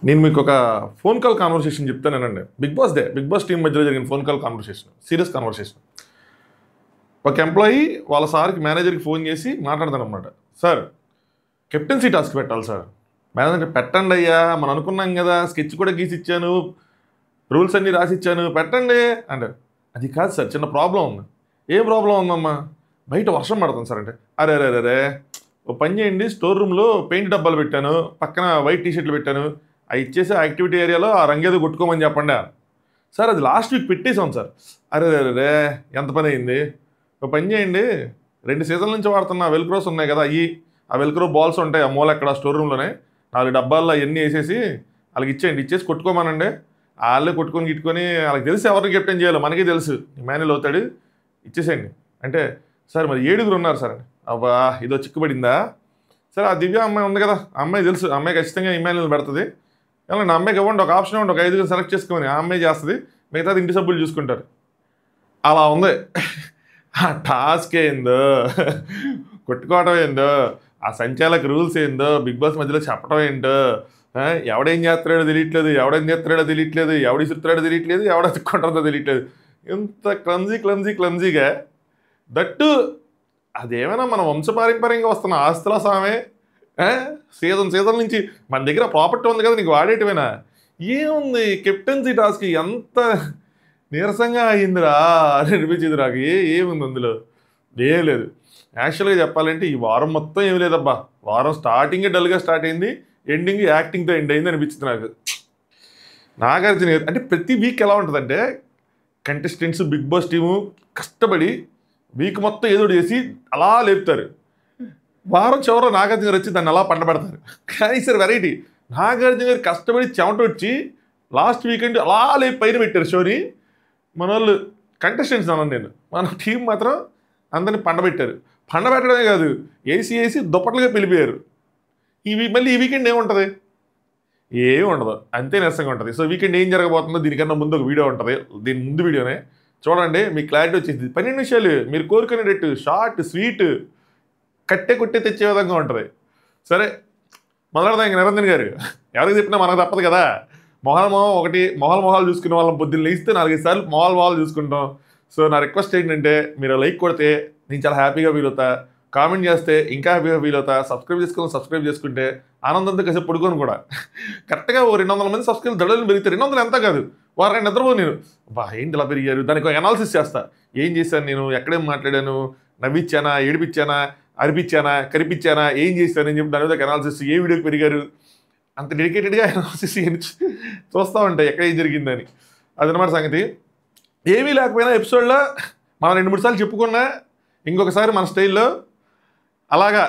నేను మీకు ఒక ఫోన్ కాల్ కాన్వర్సేషన్ చెప్తానేనండి. బిగ్ బాస్ టీం మధ్యలో జరిగిన phone call conversation. Serious conversation. ఒక ఎంప్లాయీ వాళ్ళ సార్కి మేనేజర్కి ఫోన్ చేసి మాట్లాడతానమాట. సార్ కెప్టెన్సీ టాస్క్ పెట్టాలి సార్. మేనేజర్ పెట్టండి అయ్యా, మనం అనుకున్నాం కదా, స్కెచ్ కూడా గీసి ఇచ్చాను, రూల్స్ అన్నీ రాసి ఇచ్చాను, పెట్టండి అంటే. అది కాదు సార్, చిన్న ప్రాబ్లం ఉంది. ఏం ప్రాబ్లం ఉందమ్మా? బయట వర్షం పడుతుంది సార్ అంటే. అరే అరే అరే ఓ పని చేయండి, స్టోర్ రూమ్లో పెయింట్ డబ్బాలు పెట్టాను, పక్కన వైట్ టీషర్ట్లు పెట్టాను, అవి ఇచ్చేసి ఆ యాక్టివిటీ ఏరియాలో ఆ రంగేదో కొట్టుకోమని చెప్పండి. సార్ అది లాస్ట్ వీక్ పెట్టేసాం సార్. అరే అరే ఎంత పని అయింది? ఒక పని చేయండి, 2 సీజన్ల నుంచి వాడుతున్న వెల్క్రోస్ ఉన్నాయి కదా, ఆ వెల్క్రో బాల్స్ ఉంటాయి ఆ మూల ఎక్కడ స్టోర్ రూమ్లోనే, 4 డబ్బాల్లో అవన్నీ వేసేసి వాళ్ళకి ఇచ్చేయండి, ఇచ్చేసి కొట్టుకోమానండి. వాళ్ళే కొట్టుకొని గిట్టుకొని, వాళ్ళకి తెలుసు ఎవరిని కెప్టెన్ చేయాలో, మనకే తెలుసు, మాన్యుల్ అవుతాడు, ఇచ్చేసేయండి అంటే. సార్ మరి 7 ఉన్నారు సార్ అని. అబ్బా ఇదో చిక్కుబడిందా? సరే ఆ దివ్య అమ్మాయి ఉంది కదా, ఆ అమ్మాయి తెలుసు, ఆ అమ్మాయి ఖచ్చితంగా ఇమాన్యుల్ పెడుతుంది, ఏమన్నా అమ్మాయికి ఇవ్వండి, ఒక ఆప్షన్ ఇవ్వండి, ఒక 5 సెలెక్ట్ చేసుకోమని, ఆ అమ్మాయి చేస్తుంది, మిగతాది ఇంటి సభ్యులు చూసుకుంటారు. అలా ఉంది ఆ టాస్క్ ఏందో, కొట్టుకోవడం ఏందో, ఆ సంచాలక రూల్స్ ఏందో, బిగ్ బాస్ మధ్యలో చెప్పడం ఏంటో, ఎవడేం చేస్తున్నాడో తెలియట్లేదు, ఎవడు ఇస్తున్నాడో తెలియట్లేదు, ఎవడ ఎత్తుకుంటుందో తెలియట్లేదు. ఇంత క్లమ్జీగా దట్టు. అదేమైనా మన వంశపారంపర్యంగా వస్తున్న ఆస్తుల సామే, సీజన్ నుంచి మన దగ్గర ప్రాపర్టీ ఉంది కదా, నీకు వాడేటివేనా? ఏముంది కెప్టెన్సీ టాస్క్ ఎంత నీరసంగా అయిందిరా అని అనిపించింది నాకు. ఏముంది అందులో? ఏం లేదు. యాక్చువల్గా చెప్పాలంటే ఈ వారం మొత్తం ఏమి లేదబ్బా. వారం స్టార్టింగే డల్గా స్టార్ట్ అయింది, ఎండింగ్ యాక్టింగ్తో ఎండ్ అయింది అనిపించింది నాకు. నాగార్జున అంటే ప్రతి వీక్ ఎలా ఉంటుందంటే, కంటెస్టెంట్స్ బిగ్ బాస్ టీము కష్టపడి వీక్ మొత్తం ఏదో చేసి అలా లేపుతారు, వారం చివరిలో నాగార్జున గారు వచ్చి దాన్ని అలా పండబెడతారు. కానీ సార్ వెరైటీ, నాగార్జున గారు కష్టపడి చెమట వచ్చి లాస్ట్ వీకెండ్ అలా లేపి పైన పెట్టారు షోని. మన వాళ్ళు కంటెస్టెంట్స్ అన్నాను నేను, మన టీం మాత్రం అందరిని పండబెట్టడమే కాదు, ఏసీ దుప్పట్లుగా పిలిపారు. మళ్ళీ ఈ వీకెండ్ ఏముంటుంది? ఏమి ఉండదు, అంతే నీరసంగా ఉంటుంది. సో వీకెండ్ ఏం జరగబోతుందో దీనికన్నా ముందు ఒక వీడియో ఉంటుంది, దీని ముందు వీడియోనే చూడండి, మీకు క్లారిటీ వచ్చేది. 12 నిమిషాలు మీరు కోరుకునేటట్టు షార్ట్ స్వీట్ కొట్టే తెచ్చే విధంగా ఉంటుంది. సరే మొదలెడదాం. ఇంక నిరంజన్ గారు ఎవరికి చెప్పినా మనకు తప్పదు కదా, మొహాలు చూసుకునే వాళ్ళం పొద్దున్న లేస్తే 4-5 సార్లు మొహాలు చూసుకుంటాం. సో నా రిక్వెస్ట్ ఏంటంటే, మీరు లైక్ కొడితే నేను చాలా హ్యాపీగా ఫీల్ అవుతా, కామెంట్ చేస్తే ఇంకా హ్యాపీగా ఫీల్ అవుతా, సబ్స్క్రైబ్ చేసుకుంటే ఆనందంతో కాసేపు పడుకోను కూడా. కరెక్ట్గా ఓ 200 మంది సబ్స్క్రైబ్ దడలు పెరిగితే, 200 ఎంత కాదు, వారాన్ని నిద్రపో నేను, ఏంటి ఇలా పెరిగారు, దానికి ఒక అనాలిసిస్ చేస్తా. ఏం చేశాను నేను, ఎక్కడేం మాట్లాడాను, నవ్విచ్చానా, ఏడిపించానా, అరిపించానా, కరిపించానా, ఏం చేశానని చెప్పి దాని మీద అనాలిసిస్, ఏ వీడియోకి పెరిగారు, అంత డెడికేటెడ్గా అనాలిసిస్ చూస్తూ ఉంటాయి ఎక్కడ ఏం జరిగిందని. అదనమాట సంగతి. ఏమీ లేకపోయినా ఎపిసోడ్లో మనం 2-3 సార్లు చెప్పుకున్నా, ఇంకొకసారి మన స్టైల్లో అలాగా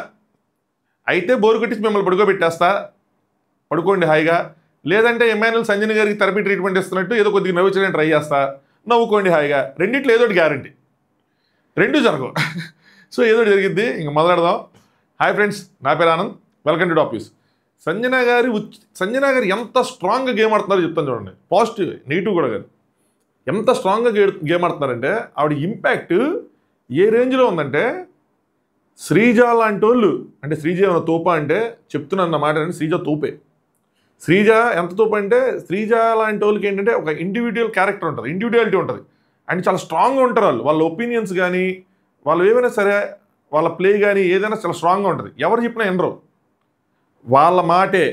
అయితే బోరు కొట్టించి మిమ్మల్ని పడుకోబెట్టేస్తా, పడుకోండి హాయిగా. లేదంటే ఎమ్మాన్యుల్ సంజయ్ గారికి థెరపీ ట్రీట్మెంట్ ఇస్తున్నట్టు ఏదో కొద్దిగా నవ్వుకోవడానికి ట్రై చేస్తా, నవ్వుకోండి హాయిగా. రెండిట్లో ఏదో గ్యారంటీ, రెండు జరగవు. సో ఏదో జరిగిద్ది. ఇంక మొదలెడదాం. హాయ్ ఫ్రెండ్స్, నా పేరు Anand, welcome to top news. Sanjana గారు ఎంత స్ట్రాంగ్గా గేమ్ ఆడుతున్నారో చెప్తాను చూడండి. పాజిటివ్ నెగిటివ్ కూడా కాదు, ఎంత స్ట్రాంగ్గా గేమ్ ఆడుతున్నారంటే, ఆవిడ ఇంపాక్ట్ ఏ రేంజ్లో ఉందంటే, శ్రీజ లాంటి వాళ్ళు, అంటే శ్రీజ ఏమైనా తోప అంటే చెప్తున్నాను మాట అంటే, శ్రీజ తోపే. శ్రీజ ఎంత తోపు అంటే, శ్రీజ లాంటి వాళ్ళకి ఏంటంటే ఒక ఇండివిజువాలిటీ ఉంటుంది, అండ్ చాలా స్ట్రాంగ్గా ఉంటారు వాళ్ళ ఒపీనియన్స్ కానీ, వాళ్ళు ఏమైనా సరే, వాళ్ళ ప్లే కానీ ఏదైనా చాలా స్ట్రాంగ్గా ఉంటుంది. ఎవరు చెప్పినా వినరు, వాళ్ళ మాటే,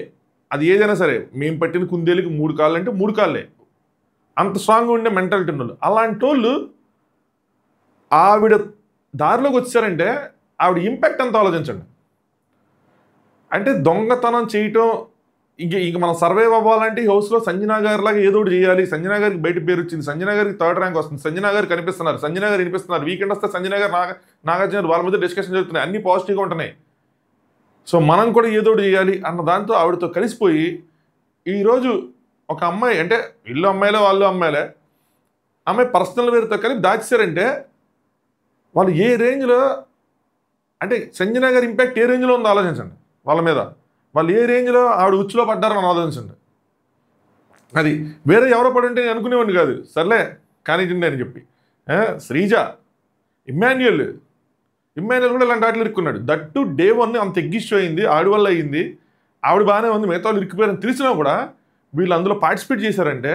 అది ఏదైనా సరే. మేము పట్టిన కుందేలుకి 3 కాళ్ళు అంటే 3 కాళ్ళే, అంత స్ట్రాంగ్గా ఉండే మెంటాలిటీ ఉన్న వాళ్ళు. అలాంటి వాళ్ళు ఆవిడ దారిలోకి వచ్చారంటే ఆవిడ ఇంపాక్ట్ అంతా ఆలోచించండి. అంటే దొంగతనం చేయటం, ఇంక మనం సర్వైవ్ అవ్వాలంటే హౌస్లో సంజన గారి లాగా ఏదో ఒకటి చేయాలి. సంజన గారికి బయట పేరు వచ్చింది, సంజన గారికి 3rd ర్యాంక్ వస్తుంది, సంజన గారు కనిపిస్తున్నారు, వీకెండ్ వస్తే సంజన గారు నాగార్జున వాళ్ళ మధ్య డిస్కషన్ జరుగుతున్నాయి, అన్ని పాజిటివ్గా ఉంటున్నాయి. సో మనం కూడా ఏదో ఒకటి చేయాలి అన్న దాంతో ఆవిడతో కలిసిపోయి, ఈరోజు ఒక అమ్మాయి, అంటే ఇల్లు అమ్మాయిలే వాళ్ళు అమ్మాయిలే, అమ్మాయి పర్సనల్ వేరుతో కలిపి దాచేశారంటే వాళ్ళు ఏ రేంజ్లో, అంటే సంజన గారి ఇంపాక్ట్ ఏ రేంజ్లో ఉందో ఆలోచించండి. వాళ్ళ మీద వాళ్ళు ఏ రేంజ్లో ఆవిడ ఉచ్చులో పడ్డారని ఆలోచించండి. అది వేరే ఎవరో పడి ఉంటే నేను అనుకునేవాడిని కాదు, సర్లే కానీ అని చెప్పి. శ్రీజ, ఇమ్మాన్యుయల్ కూడా ఇలాంటి వాటిలో ఇరుక్కున్నాడు. దట్ టు డే 1 అంత ఎగ్గిష్యూ అయింది, ఆవిడ వల్ల అయింది. ఆవిడ బాగానే ఉంది, మిగతా వాళ్ళు ఇరుక్కుపోయారని తెలిసినా కూడా వీళ్ళు అందులో పార్టిసిపేట్ చేశారంటే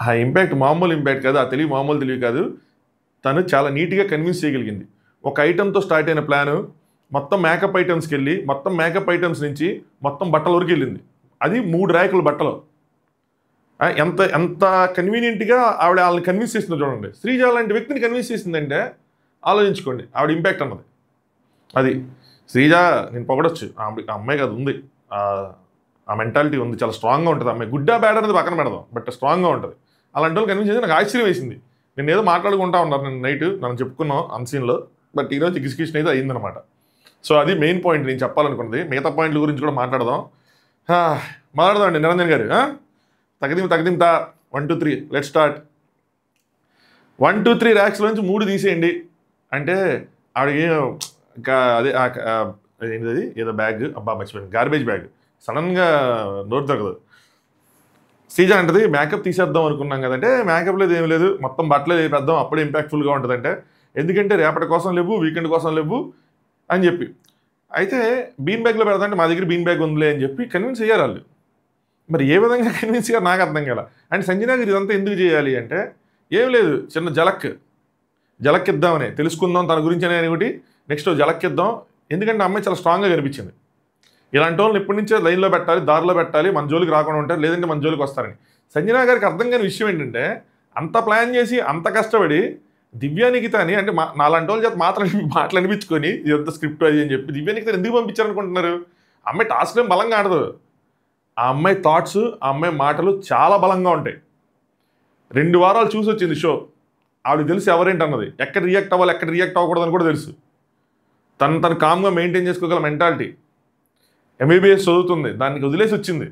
ఆ ఇంపాక్ట్ మామూలు ఇంపాక్ట్ కాదు, ఆ తెలివి మామూలు తెలివి కాదు. తను చాలా నీట్గా కన్విన్స్ చేయగలిగింది. ఒక ఐటెంతో స్టార్ట్ అయిన ప్లాను మొత్తం మేకప్ ఐటమ్స్కి వెళ్ళి మొత్తం మేకప్ ఐటమ్స్ నుంచి మొత్తం బట్టల వరకు వెళ్ళింది. అది 3 ర్యాకులు బట్టలు. ఎంత ఎంత కన్వీనియంట్గా ఆవిడ వాళ్ళని కన్విన్స్ చేసిందో చూడండి. శ్రీజ లాంటి వ్యక్తిని కన్విన్స్ చేసిందంటే ఆలోచించుకోండి ఆవిడ ఇంపాక్ట్ అన్నది. అది శ్రీజ నేను పొగడొచ్చు, ఆ అమ్మాయి కాదు ఉంది, ఆ మెంటాలిటీ ఉంది, చాలా స్ట్రాంగ్గా ఉంటుంది అమ్మాయి. గుడ్డా బ్యాడ్ అనేది పక్కన పెడదాం, బట్ స్ట్రాంగ్గా ఉంటుంది. అలాంటి వాళ్ళు కన్విన్స్ చేసి నాకు ఆశ్చర్యం వేసింది. నేను ఏదో మాట్లాడుకుంటా ఉన్నారు నేను నైట్ నన్ను చెప్పుకున్నాం అన్సీన్లో, బట్ ఈరోజు ఎగ్జిక్యూషన్ అయితే అయ్యిందనమాట. సో అది మెయిన్ పాయింట్ నేను చెప్పాలనుకున్నది. మిగతా పాయింట్ల గురించి కూడా మాట్లాడదాం. మాట్లాడదామండి నిరంజన్ గారు. తగదిం 1 2 3 లెట్ స్టార్ట్. 1 2 3 ర్యాక్స్లో నుంచి 3 తీసేయండి అంటే ఆవిడకి అదే ఏంటిది ఏదో బ్యాగ్ అబ్బా మర్చిపోయింది, గార్బేజ్ బ్యాగ్. సడన్గా నోరు తగ్గదు. శ్రీజ అంటది మేకప్ తీసేద్దాం అనుకున్నాం కదంటే మేకప్ లేదు ఏం లేదు, మొత్తం బట్టలే వేపేద్దాం అప్పుడే ఇంపాక్ట్ఫుల్గా ఉంటుందంటే, ఎందుకంటే రేపటి కోసం లేవు, వీకెండ్ కోసం లేవు అని చెప్పి. అయితే బీన్ బ్యాగ్లో పెడతాంటే మా దగ్గర బీన్ బ్యాగ్ ఉందిలే అని చెప్పి కన్విన్స్ అయ్యారు వాళ్ళు. మరి ఏ విధంగా కన్విన్స్ అయ్యారు నాకు అర్థం కాల. అండ్ సంజనా గారు ఇదంతా ఎందుకు చేయాలి అంటే ఏం లేదు, చిన్న జలక్ ఇద్దామని తెలుసుకుందాం తన గురించి అనేది ఒకటి. నెక్స్ట్ జలక్ ఇద్దాం, ఎందుకంటే అమ్మాయి చాలా స్ట్రాంగ్గా కనిపించింది. ఇలాంటి వాళ్ళని ఎప్పటి నుంచో లైన్లో పెట్టాలి, దారిలో పెట్టాలి, మన జోలికి రాకుండా ఉంటారు, లేదంటే మన జోలికి వస్తారని. సంజనా గారికి అర్థం కాని విషయం ఏంటంటే అంత ప్లాన్ చేసి అంత కష్టపడి దివ్యానికితని అంటే నాలాంటి వాళ్ళ చేత మాటలు అనిపించుకొని ఇదంతా స్క్రిప్ట్ అది అని చెప్పి దివ్యానికితని ఎందుకు పంపించారనుకుంటున్నారు? అమ్మాయి టాస్క్ ఏం బలంగా ఆడదు. ఆ అమ్మాయి థాట్స్, ఆ అమ్మాయి మాటలు చాలా బలంగా ఉంటాయి. 2 వారాలు చూసి వచ్చింది షో. ఆవిడకి తెలుసు ఎవరేంటన్నది, ఎక్కడ రియాక్ట్ అవ్వాలి ఎక్కడ రియాక్ట్ అవ్వకూడదని కూడా తెలుసు. తను కామ్గా మెయింటైన్ చేసుకోగల మెంటాలిటీ. ఎంబీబీఎస్ చదువుతుంది, దానికి వదిలేసి వచ్చింది.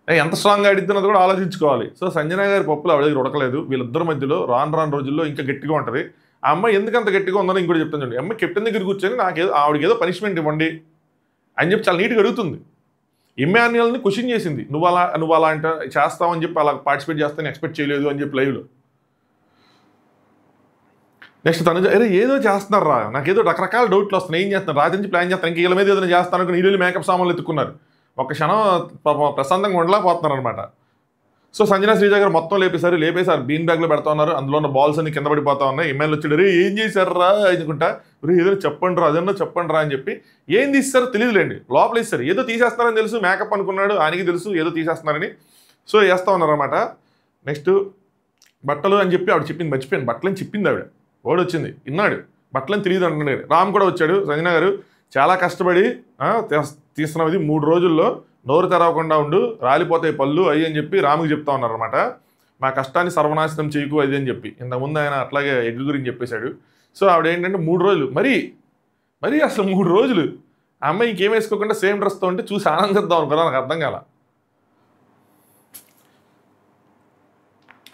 ఎంత స్ట్రాంగ్గా ఆడిద్దన్నది కూడా ఆలోచించుకోవాలి. సో సంజనా గారి పప్పులు ఆవిడ దగ్గర ఉడకలేదు. వీళ్ళిద్దరి మధ్యలో రాను రోజుల్లో ఇంకా గట్టిగా ఉంటుంది. ఆ అమ్మాయి ఎందుకు అంత గట్టిగా ఉందని ఇంకోటి చెప్తాను చూడండి. అమ్మాయి కెప్టెన్ దగ్గర కూర్చొని ఆవిడకి ఏదో పనిష్మెంట్ ఇవ్వండి అని చెప్పి చాలా నీట్గా అడుగుతుంది. ఇమ్మాన్యుయల్ని క్వశ్చన్ చేసింది, నువ్వు అలా అంటే చేస్తావని చెప్పి అలా పార్టిసిపేట్ చేస్తాను ఎక్స్పెక్ట్ చేయలేదు అని చెప్పి లైవ్లో. నెక్స్ట్ తను అరే ఏదో చేస్తున్నారా, నాకు ఏదో రకరకాల డౌట్లు వస్తున్నాయి, ఏం చేస్తున్నారు రాత్రి నుంచి ప్లాన్ చేస్తాను, ఇంక వీళ్ళ మీద ఏదైనా చేస్తాను అనుకుని నీళ్ళు మేకప్ సామాన్లు ఎత్తుకున్నారు. ఒక క్షణం ప్రశాంతంగా ఉండలేకపోతున్నారు అనమాట. సో సంజనా శ్రీజ గారు మొత్తం లేపేశారు, బీన్ బ్యాగ్లో పెడతా ఉన్నారు. అందులో ఉన్న బాల్స్ అన్ని కింద పడిపోతా ఉన్నాయి. ఎమ్మెల్యే వచ్చాడు, రే ఏం చేశారా అనుకుంటా, రే ఏదైనా చెప్పండి రా అదన్నా చెప్పండి రా అని చెప్పి ఏం తీస్తారో తెలియదులేండి, లోపల ఇస్తారు. ఏదో తీసేస్తున్నారని తెలుసు, మేకప్ అనుకున్నాడు, ఆయనకి తెలుసు ఏదో తీసేస్తున్నారని. సో వేస్తూ ఉన్నారన్నమాట. నెక్స్ట్ బట్టలు అని చెప్పి ఆవిడ చెప్పింది, మర్చిపోయాను బట్టలని చెప్పింది ఆవిడ. వాడు వచ్చింది విన్నాడు, బట్టలని తెలియదు అంటున్నాడు. రామ్ కూడా వచ్చాడు, సంజనా గారు చాలా కష్టపడి తీస్తున్నది 3 రోజుల్లో నోరు తెరవకుండా ఉండు, రాలిపోతాయి పళ్ళు అయ్యి అని చెప్పి రాముకి చెప్తా ఉన్నారనమాట. మా కష్టాన్ని సర్వనాశనం చేయకు అది అని చెప్పి. ఇంతకుముందు ఆయన అట్లాగే ఎగ్గు గురించి చెప్పేశాడు. సో ఆవిడ ఏంటంటే 3 రోజులు మరీ అసలు 3 రోజులు ఆ అమ్మాయి ఇంకేం వేసుకోకుండా సేమ్ డ్రెస్తో ఉంటే చూసి ఆనందిద్దాం అనుకున్నా, నాకు అర్థం కాల.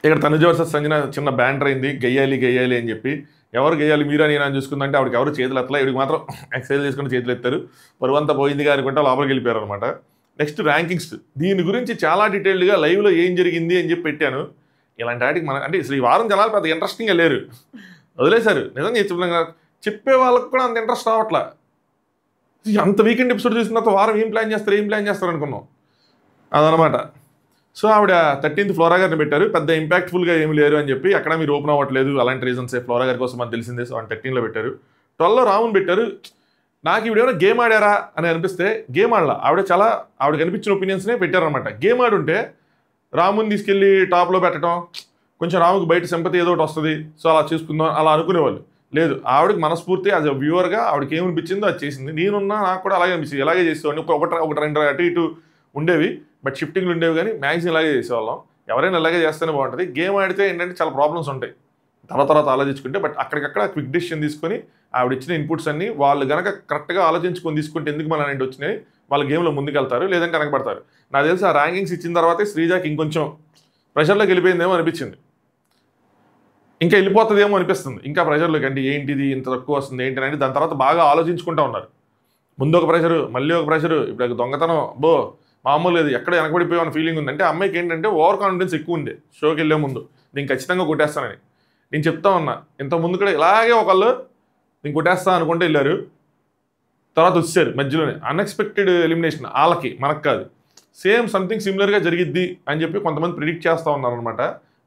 ఇక్కడ తనుజ వర్సెస్ సంజన చిన్న బ్యాండర్ అయింది, గెయ్యాలి అని చెప్పి. ఎవరు గెయ్యాలి మీరా నేను అని చూసుకుందంటే ఆవిడకి ఎవరు చేతులు ఎత్తలా, ఇవిడికి మాత్రం ఎక్సర్సైజ్ చేసుకుని చేతులు ఎత్తారు. పరువంతా పోయిందిగా అనుకుంటే లోపలికి వెళ్ళిపోయారు అనమాట. నెక్స్ట్ ర్యాంకింగ్స్, దీని గురించి చాలా డీటెయిల్డ్గా లైవ్లో ఏం జరిగింది అని చెప్పి పెట్టాను. ఇలాంటి వాటికి అంటే అసలు ఈ వారం జనాలు పెద్ద ఇంట్రెస్టింగ్గా లేరు, వదిలేశారు. నిజంగా చెప్పే వాళ్ళకి కూడా అంత ఇంట్రెస్ట్ రావట్లా. అంత వీకెండ్ ఎపిసోడ్ చూసిన తర్వాత వారం ఏం ప్లాన్ చేస్తారు అనుకున్నాం అదనమాట. సో ఆవిడ 13th ఫ్లోరా గారిని పెట్టారు, పెద్ద ఇంపాక్ట్ఫుల్గా ఏమి లేరు అని చెప్పి. అక్కడ మీరు ఓపెన్ అవ్వట్లేదు అలాంటి రీజన్సే, ఫ్లోరా గారి కోసం అని తెలిసిందే. సో 13లో పెట్టారు. 12లో రాముని పెట్టారు. నాకు ఈవిడ ఏమైనా గేమ్ ఆడారా అని అనిపిస్తే గేమ్ ఆడలా. ఆవిడ కనిపించిన ఒపీనియన్స్నే పెట్టారనమాట. గేమ్ ఆడుంటే రాముని తీసుకెళ్ళి టాప్లో పెట్టడం, కొంచెం రాముకి బయట సింపతి ఏదో ఒకటి వస్తుంది, సో అలా చూసుకుందాం అలా అనుకునేవాళ్ళు. లేదు, ఆవిడకి మనస్ఫూర్తి యాజ్ అ వ్యూవర్గా ఆవిడకి ఏమనిపించిందో అది చేసింది. నేనున్నా నాకు కూడా అలాగే అనిపించింది, ఇలాగే చేసేవాడిని. ఒకటి 2 అటు ఇటు ఉండేవి, బట్ షిఫ్టింగ్లు ఉండేవి, కానీ మ్యాక్సిమం ఇలాగే చేసేవాళ్ళం. ఎవరైనా ఇలాగే చేస్తేనే బాగుంటుంది. గేమ్ ఆడితే ఏంటంటే చాలా ప్రాబ్లమ్స్ ఉంటాయి తర్వాత ఆలోచించుకుంటే. బట్ అక్కడికక్కడ క్విక్ డెసిషన్ తీసుకొని ఆవిడ ఇచ్చిన ఇన్పుట్స్ అన్ని వాళ్ళు కనుక కరెక్ట్గా ఆలోచించుకొని తీసుకుంటే ఎందుకు మన అనేవి వచ్చినాయి, వాళ్ళ గేమ్లో ముందుకెళ్తారు, లేదంటే వెనకబడతారు. నాకు తెలిసి ఆ ర్యాంకింగ్స్ ఇచ్చిన తర్వాతే శ్రీజాకి ఇంకొంచెం ప్రెషర్లోకి వెళ్ళిపోయిందేమో అనిపించింది, ఇంకా వెళ్ళిపోతుందేమో అనిపిస్తుంది. ఇంకా ప్రెషర్లోకి అంటే ఏంటిది ఇంత తక్కువ వస్తుంది ఏంటి అని దాని తర్వాత బాగా ఆలోచించుకుంటూ ఉన్నారు. ముందు ఒక ప్రెషరు, మళ్ళీ ఒక ప్రెషరు, ఇప్పుడు దొంగతనం మామూలు లేదు, ఎక్కడ వెనకబడిపోయామని ఫీలింగ్ ఉందంటే అమ్మాయికి ఏంటంటే ఓవర్ కాన్ఫిడెన్స్ ఎక్కువ ఉంది. షోకి వెళ్ళే ముందు నేను ఖచ్చితంగా కొట్టేస్తానని నేను చెప్తా ఉన్నా. ఇంత ముందు కూడా ఇలాగే ఒకళ్ళు నేను కొట్టేస్తా అనుకుంటే వెళ్ళారు, తర్వాత వచ్చారు మధ్యలోనే అన్ఎక్స్పెక్టెడ్ ఎలిమినేషన్, వాళ్ళకి మనకు కాదు. సేమ్ సంథింగ్ సిమిలర్గా జరిగిద్ది అని చెప్పి కొంతమంది ప్రిడిక్ట్ చేస్తూ ఉన్నారనమాట.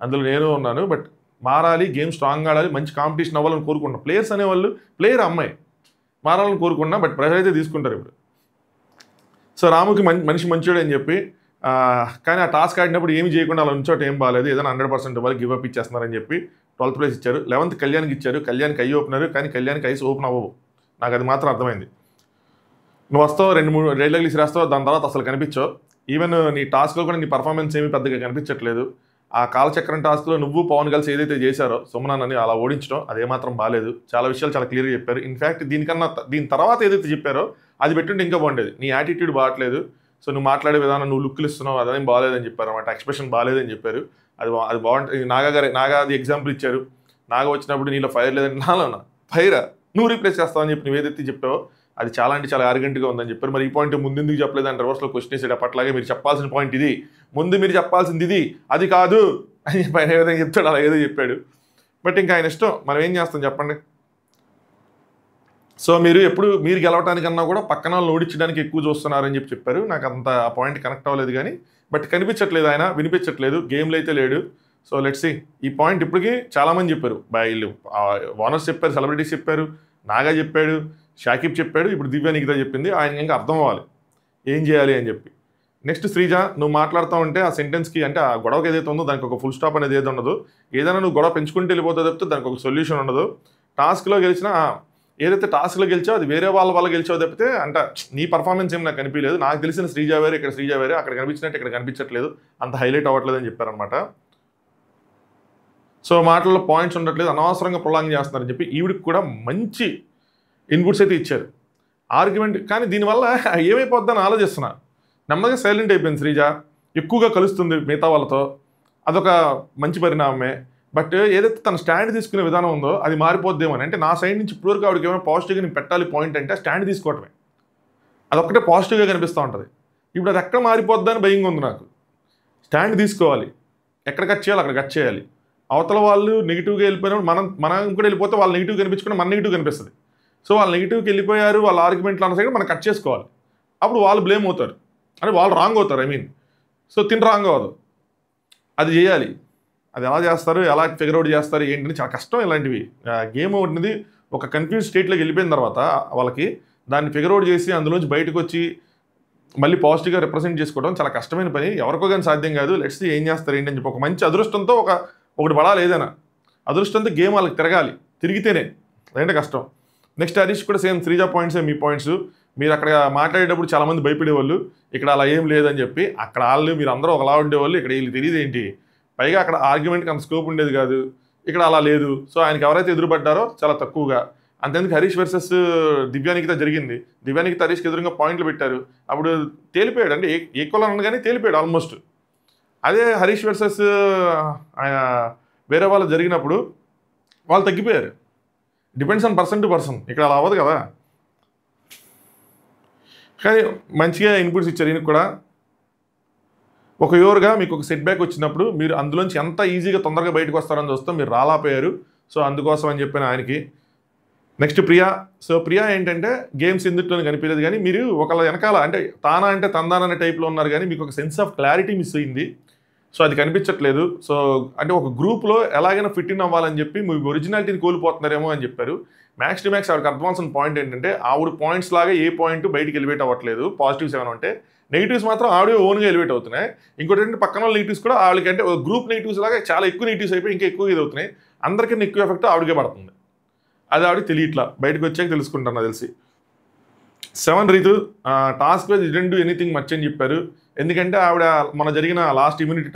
అందులో నేను ఉన్నాను. బట్ మారాలి, గేమ్ స్ట్రాంగ్ ఆడాలి, మంచి కాంపిటీషన్ అవ్వాలని కోరుకుంటున్నాం. ప్లేయర్స్ అనేవాళ్ళు, ప్లేయర్ అమ్మాయి మారాలని కోరుకున్నా, బట్ ప్రెషర్ అయితే తీసుకుంటారు ఇప్పుడు. సో రాముకి మనిషి మంచోడు అని చెప్పి, కానీ ఆ టాస్క్ ఆడినప్పుడు ఏమి చేయకుండా అలా ఉంచోట ఏం బాగాలేదు, ఏదైనా 100% ఇవ్వాలి, గివ్ అప్ ఇచ్చేస్తున్నారని చెప్పి 12th ప్లేస్ ఇచ్చారు. 11th కళ్యాణ్కి ఇచ్చారు. కళ్యాణ్కి ఐ ఓపెనర్, కానీ కళ్యాణ్కి ఐస్ ఓపెన్ అవ్వవు. నాకు అది మాత్రం అర్థమైంది. నువ్వు వస్తావు, 2-3 రైళ్ళకి విసిరేస్తావు, దాని తర్వాత అసలు కనిపించావు. ఈవెన్ నీ టాస్క్లో కూడా నీ పర్ఫార్మెన్స్ ఏమీ పెద్దగా కనిపించట్లేదు. ఆ కాలచక్రం టాస్క్లో నువ్వు పవన్ కలిసి ఏదైతే చేశారో సుమనాన్ని అలా ఓడించడం అదేమాత్రం బాగాలేదు. చాలా విషయాలు చాలా క్లియర్గా చెప్పారు. ఇన్ఫ్యాక్ట్ దీని తర్వాత ఏదైతే చెప్పారో అది పెట్టుంటే ఇంకా బాగుండేది. నీ యాటిట్యూడ్ బాగట్లేదు, సో నువ్వు మాట్లాడే విధానం, నువ్వు లుక్లు ఇస్తున్నావు, అదేం బాగాలేదని చెప్పారు అన్నమాట. ఎక్స్ప్రెషన్ బాగాలేదని చెప్పారు. అది బాగుంటుంది. నాగా అది ఎగ్జాంపుల్ ఇచ్చారు. నాగా వచ్చినప్పుడు నీలో ఫైర్ లేదని, నాలోనా ఫైరా, నువ్వు రీప్లేస్ చేస్తావని చెప్పి నువ్వు ఏదైతే చెప్పావో అది చాలా అంటే చాలా ఆర్గెంట్గా ఉందని చెప్పారు. మరి ఈ పాయింట్ ముందు ఎందుకు చెప్పలేదు అని రివర్స్లో క్వశ్చన్ వేసాడు. అప్పట్లాగే మీరు చెప్పాల్సిన పాయింట్ ఇది, ముందు మీరు చెప్పాల్సింది ఇది, అది కాదు అని చెప్పి ఆయన ఏదైనా చెప్తాడు, అలా ఏదో చెప్పాడు. బట్ ఇంకా ఆయన ఇష్టం, మనం ఏం చేస్తాం చెప్పండి. సో మీరు గెలవటానికన్నా కూడా పక్కన వాళ్ళు ఓడించడానికి ఎక్కువ చూస్తున్నారని చెప్పారు. నాకు అంత ఆ పాయింట్ కనెక్ట్ అవ్వలేదు, కానీ బట్ కనిపించట్లేదు, ఆయన వినిపించట్లేదు, గేమ్లో అయితే లేడు. So let's see. ఈ పాయింట్ ఇప్పటికీ చాలామంది చెప్పారు, వీళ్ళు ఓనర్స్ చెప్పారు, సెలబ్రిటీస్ చెప్పారు, నాగా చెప్పాడు, షాకిబ్ చెప్పాడు, ఇప్పుడు దివ్య నిఖిత చెప్పింది. ఆయన ఇంకా అర్థం అవ్వాలి ఏం చేయాలి అని చెప్పి. నెక్స్ట్ శ్రీజ, నువ్వు మాట్లాడుతూ ఉంటే ఆ సెంటెన్స్కి, అంటే ఆ గొడవకి ఏదైతే ఉందో దానికి ఒక ఫుల్ స్టాప్ అనేది ఏది ఉండదు. ఏదైనా నువ్వు గొడవ పెంచుకుంటూ వెళ్ళిపోతే తప్పితే దానికి ఒక సొల్యూషన్ ఉండదు. టాస్క్లో గెలిచినా, ఏదైతే టాస్క్లో గెలిచావు అది వేరే వాళ్ళ గెలిచావు తప్పితే, అంటే నీ పర్ఫార్మెన్స్ ఏమి నాకు కనిపించలేదు. నాకు తెలిసిన శ్రీజ వేరే, ఇక్కడ శ్రీజ వేరే, అక్కడ కనిపించినట్టు ఇక్కడ కనిపించట్లేదు, అంత హైలైట్ అవ్వట్లేదు అని చెప్పారనమాట. సో మాటల్లో పాయింట్స్ ఉండట్లేదు, అనవసరంగా ప్రొలాంగ్ చేస్తున్నారని చెప్పి ఈవిడికి కూడా మంచి ఇన్పుట్స్ అయితే ఇచ్చారు ఆర్గ్యుమెంట్. కానీ దీనివల్ల ఏమైపోద్దని ఆలోచిస్తున్నా. నెమ్మదిగా సైలెంట్ అయిపోయింది శ్రీజ, ఎక్కువగా కలుస్తుంది మిగతా వాళ్ళతో, అదొక మంచి పరిణామమే. బట్ ఏదైతే తన స్టాండ్ తీసుకునే విధానం ఉందో అది మారిపోద్దేమని. అంటే నా సైడ్ నుంచి ఇప్పటివరకు ఆవిడకి ఏమైనా పాజిటివ్గా నేను పెట్టాలి పాయింట్ అంటే స్టాండ్ తీసుకోవటమే, అదొక్కటే పాజిటివ్గా కనిపిస్తూ ఉంటుంది. ఇప్పుడు అది ఎక్కడ మారిపోద్దని భయంగా ఉంది నాకు. స్టాండ్ తీసుకోవాలి, ఎక్కడ కట్ చేయాలి అక్కడ కట్ చేయాలి. అవతల వాళ్ళు నెగిటివ్గా వెళ్ళిపోయినప్పుడు మనం కూడా వెళ్ళిపోతే వాళ్ళు నెగిటివ్ కనిపించుకుంటే మన నెగిటివ్ కనిపిస్తుంది. సో వాళ్ళు నెగిటివ్కి వెళ్ళిపోయారు, వాళ్ళ ఆర్గ్యుమెంట్లు అన్న సైడ్ మనం కట్ చేసుకోవాలి. అప్పుడు వాళ్ళు బ్లేమ్ అవుతారు, అంటే వాళ్ళు రాంగ్ అవుతారు. సో రాంగ్ అవ్వదు, అది చేయాలి. అది ఎలా చేస్తారు, ఎలా ఫిగర్ అవుట్ చేస్తారు ఏంటని చాలా కష్టం. ఇలాంటివి గేమ్ ఒకటిది ఒక కన్ఫ్యూజ్ స్టేట్లోకి వెళ్ళిపోయిన తర్వాత వాళ్ళకి దాన్ని ఫిగర్ అవుట్ చేసి అందులోంచి బయటకు వచ్చి మళ్ళీ పాజిటివ్గా రిప్రజెంట్ చేసుకోవడం చాలా కష్టమైన పని, ఎవరికో కానీ సాధ్యం కాదు. లెట్స్ ఏం చేస్తారు ఏంటి అని చెప్పి ఒక మంచి అదృష్టంతో ఒకటి పడాలి. ఏదైనా అదృష్టంతో గేమ్ వాళ్ళకి తిరిగితేనే, అదంటే కష్టం. నెక్స్ట్ హరీష్ కూడా సేమ్ శ్రీజ పాయింట్సే మీ పాయింట్స్. మీరు అక్కడ మాట్లాడేటప్పుడు చాలామంది భయపడేవాళ్ళు, ఇక్కడ అలా ఏం లేదని చెప్పి. అక్కడ వాళ్ళు మీరు అందరూ ఒకలా ఉండేవాళ్ళు, ఇక్కడ వీళ్ళు తెలియదు ఏంటి. పైగా అక్కడ ఆర్గ్యుమెంట్కి అంత స్కోప్ ఉండేది కాదు, ఇక్కడ అలా లేదు. సో ఆయనకి ఎవరైతే ఎదురుపడ్డారో చాలా తక్కువగా. అంతేందుకు హరీష్ వర్సెస్ దివ్యానికిత జరిగింది, దివ్యానికిత హరీష్కి ఎదురుగా పాయింట్లు పెట్టారు, అప్పుడు తేలిపోయాడు. అంటే ఈక్వల్ అనగానే తేలిపోయాడు ఆల్మోస్ట్. అదే హరీష్ వర్సెస్ వేరే వాళ్ళు జరిగినప్పుడు వాళ్ళు తగ్గిపోయారు. Depends on person to person, ఇక్కడ అలా అవ్వదు కదా. కానీ మంచిగా ఇన్పుట్స్ ఇచ్చారు. ఈయనకు కూడా ఒక యువర్గా మీకు ఒక సెట్ బ్యాక్ వచ్చినప్పుడు మీరు అందులోంచి ఎంత ఈజీగా తొందరగా బయటకు వస్తారని చూస్తాం, మీరు రాలేకపోయారు. సో అందుకోసం అని చెప్పిన ఆయనకి. నెక్స్ట్ ప్రియా. సో ప్రియా ఏంటంటే గేమ్స్ ఎందుట్లో కనిపించలేదు, కానీ మీరు ఒకళ్ళ వెనకాల అంటే తానా అంటే తందాన అనే టైప్లో ఉన్నారు, కానీ మీకు ఒక సెన్స్ ఆఫ్ క్లారిటీ మిస్ అయింది. సో అది కనిపించట్లేదు. సో అంటే ఒక గ్రూప్లో ఎలాగైనా ఫిట్ ఇన్ అవ్వాలని చెప్పి మీ ఒరిజినాలిటీని కోల్పోతున్నారేమో అని చెప్పారు. మ్యాక్స్ టు మ్యాక్స్ ఆవిడకి అడ్వాన్స్ పాయింట్ ఏంటంటే ఆవిడ పాయింట్స్ లాగా ఏ పాయింట్ బయటికి ఎలివేట్ అవ్వట్లేదు. పాజిటివ్స్ ఏమైనా ఉంటే, నెగిటివ్స్ మాత్రం ఆవిడ ఓన్గా ఎలివేట్ అవుతున్నాయి. ఇంకోటి ఏంటంటే పక్కన నెగిటివ్స్ కూడా ఆవిడకి అంటే గ్రూప్ నెగిటివ్స్ లాగా చాలా ఎక్కువ నెగిటివ్స్ అయిపోయి ఇంకా ఎక్కువ ఇది అవుతున్నాయి. అందరికీ ఎక్కువ ఎఫెక్ట్ ఆవిడకే పడుతుంది. అది ఆవిడకి తెలియట్లా, బయటకు వచ్చాక తెలుసుకుంటాను తెలిసి. 7 Rithu task wise didn't do anything much అని చెప్పారు. ఎందుకంటే ఆవిడ మన జరిగిన లాస్ట్ ఇమ్యూనిటీ